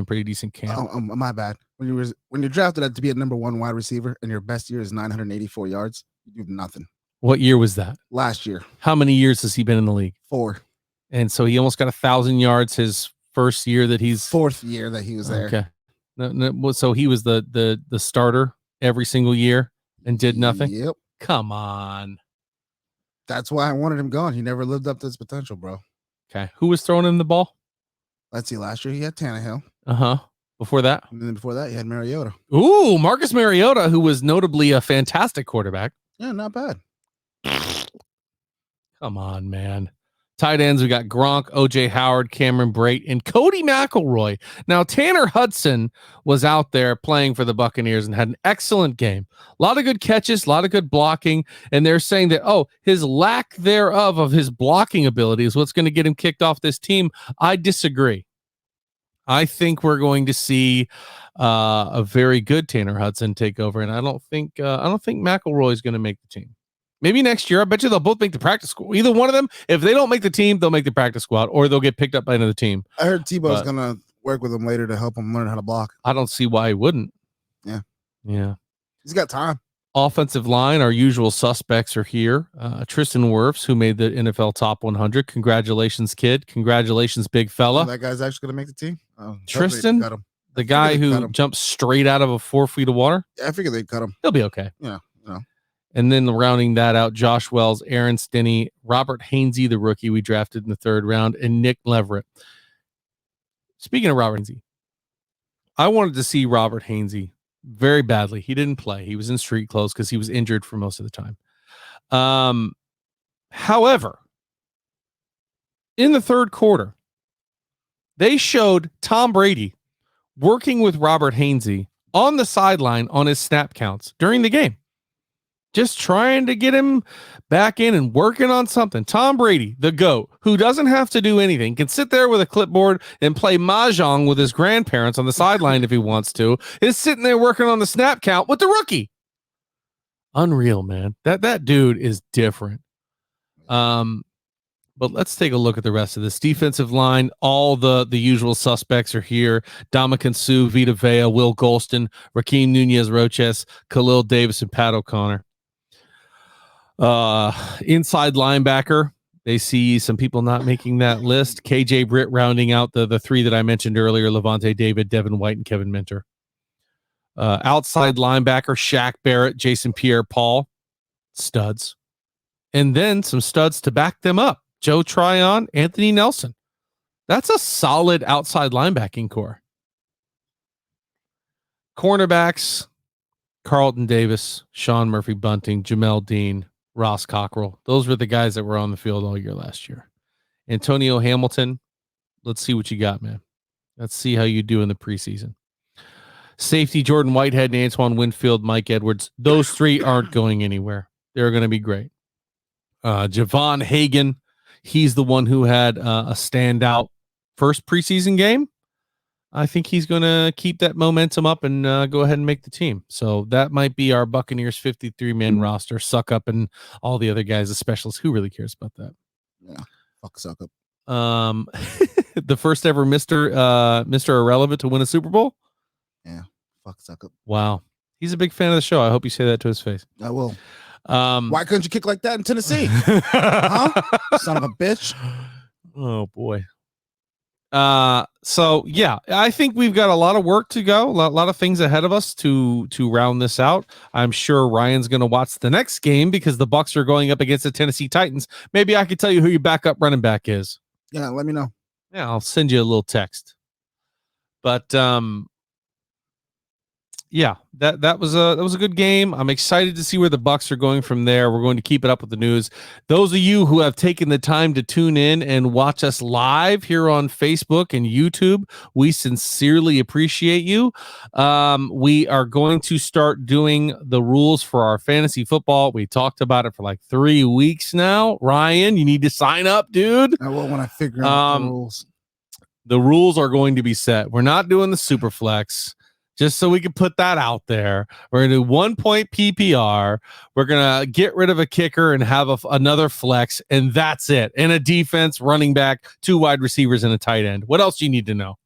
pretty decent camp. Oh, my bad. When you're drafted to be a number 1 wide receiver and your best year is 984 yards, you do nothing. What year was that? Last year. How many years has he been in the league? 4. And so he almost got 1,000 yards his first year that he's 4th year that he was there. Okay. No, so he was the starter every single year and did nothing. Yep. Come on. That's why I wanted him gone. He never lived up to his potential, bro. Okay. Who was throwing him the ball? Let's see. Last year he had Tannehill. Before that? And then before that, he had Mariota. Ooh, Marcus Mariota, who was notably a fantastic quarterback. Yeah, not bad. Come on, man. Tight ends, we got Gronk, O.J. Howard, Cameron Brate, and Cody McElroy. Now, Tanner Hudson was out there playing for the Buccaneers and had an excellent game. A lot of good catches, a lot of good blocking, and they're saying that, his lack thereof of his blocking ability is what's going to get him kicked off this team. I disagree. I think we're going to see a very good Tanner Hudson take over, and I don't think McElroy is going to make the team. Maybe next year. I bet you they'll both make the practice squad. Either one of them, if they don't make the team, they'll make the practice squad, or they'll get picked up by another team. I heard Tebow's going to work with him later to help him learn how to block. I don't see why he wouldn't. Yeah. He's got time. Offensive line, our usual suspects are here. Tristan Wirfs, who made the NFL Top 100. Congratulations, kid. Congratulations, big fella. That guy's actually going to make the team. Tristan, the guy who jumped straight out of 4 feet of water. Yeah, I figured they'd cut him. He'll be okay. Yeah. And then rounding that out, Josh Wells, Aaron Stinney, Robert Hainsey, the rookie we drafted in the 3rd round, and Nick Leverett. Speaking of Robert Hainsey, I wanted to see Robert Hainsey very badly. He didn't play. He was in street clothes because he was injured for most of the time. However, in the 3rd quarter, they showed Tom Brady working with Robert Hainsey on the sideline on his snap counts during the game. Just trying to get him back in and working on something. Tom Brady, the GOAT, who doesn't have to do anything, can sit there with a clipboard and play mahjong with his grandparents on the sideline if he wants to, is sitting there working on the snap count with the rookie. Unreal, man. That dude is different. But let's take a look at the rest of this defensive line. All the usual suspects are here. Ndamukong Suh, Vita Vea, Will Golston, Raheem Nunez-Roches, Khalil Davis, and Pat O'Connor. Inside linebacker, they see some people not making that list. KJ Britt rounding out the 3 that I mentioned earlier: Levante David, Devin White, and Kevin Minter. Outside linebacker, Shaq Barrett, Jason Pierre-Paul, studs. And then some studs to back them up: Joe Tryon, Anthony Nelson. That's a solid outside linebacking core. Cornerbacks: Carlton Davis, Sean Murphy-Bunting, Jamel Dean, Ross Cockrell. Those were the guys that were on the field all year last year. Antonio Hamilton, let's see what you got, man. Let's see how you do in the preseason. Safety: Jordan Whitehead, and Antoine Winfield, Mike Edwards. Those 3 aren't going anywhere. They're going to be great. Javon Hagen, he's the one who had a standout first preseason game. I think he's going to keep that momentum up and go ahead and make the team. So that might be our Buccaneers 53-man roster. Suck up and all the other guys, the specialists. Who really cares about that? Yeah, fuck Suck up. The first ever Mr. Irrelevant to win a Super Bowl. Yeah, fuck Suck up. Wow, he's a big fan of the show. I hope you say that to his face. I will. Why couldn't you kick like that in Tennessee? Son of a bitch. Oh boy. So yeah, I think we've got a lot of work to go, a lot of things ahead of us to round this out. I'm sure Ryan's going to watch the next game because the Bucs are going up against the Tennessee Titans. Maybe I could tell you who your backup running back is. Yeah, let me know. Yeah, I'll send you a little text. But yeah, that was a good game. I'm excited to see where the Bucs are going from there. We're going to keep it up with the news. Those of you who have taken the time to tune in and watch us live here on Facebook and YouTube, we sincerely appreciate you. We are going to start doing the rules for our fantasy football. We talked about it for like 3 weeks now. Ryan, you need to sign up, dude. I will when I figure out the rules. The rules are going to be set. We're not doing the super flex. Just so we can put that out there. We're going to do 1 point PPR. We're going to get rid of a kicker and have another flex, and that's it. And a defense, running back, 2 wide receivers, and a tight end. What else do you need to know?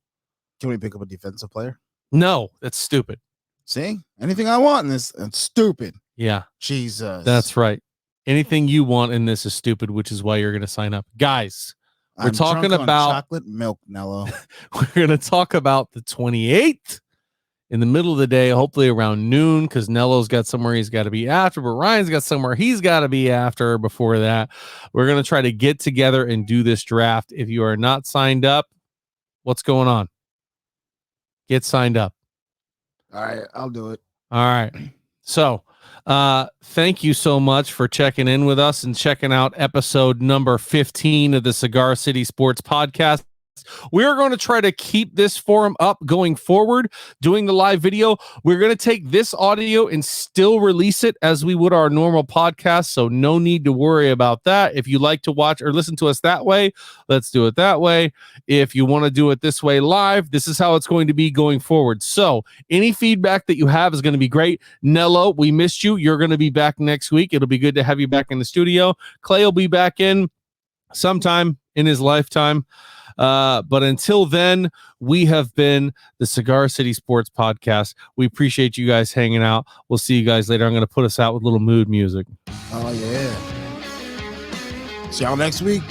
Can we pick up a defensive player? No, that's stupid. See? Anything I want in this, it's stupid. Yeah. Jesus. That's right. Anything you want in this is stupid, which is why you're going to sign up. Guys, we're talking about chocolate milk, Nello. We're going to talk about the 28th. in the middle of the day, hopefully around noon, because Nello's got somewhere he's got to be after, but Ryan's got somewhere he's got to be after before that. We're going to try to get together and do this draft. If you are not signed up, what's going on? Get signed up. All right, I'll do it. All right. So, thank you so much for checking in with us and checking out episode number 15 of the Cigar City Sports Podcast. We're going to try to keep this forum up going forward, doing the live video. We're going to take this audio and still release it as we would our normal podcast, so no need to worry about that. If you like to watch or listen to us that way, let's do it that way. If you want to do it this way live, this is how it's going to be going forward. So any feedback that you have is going to be great. Nello, we missed you. You're going to be back next week. It'll be good to have you back in the studio. Clay will be back in sometime in his lifetime. But until then, we have been the Cigar City Sports Podcast. We appreciate you guys hanging out. We'll see you guys later. I'm going to put us out with a little mood music. Oh, yeah. See y'all next week.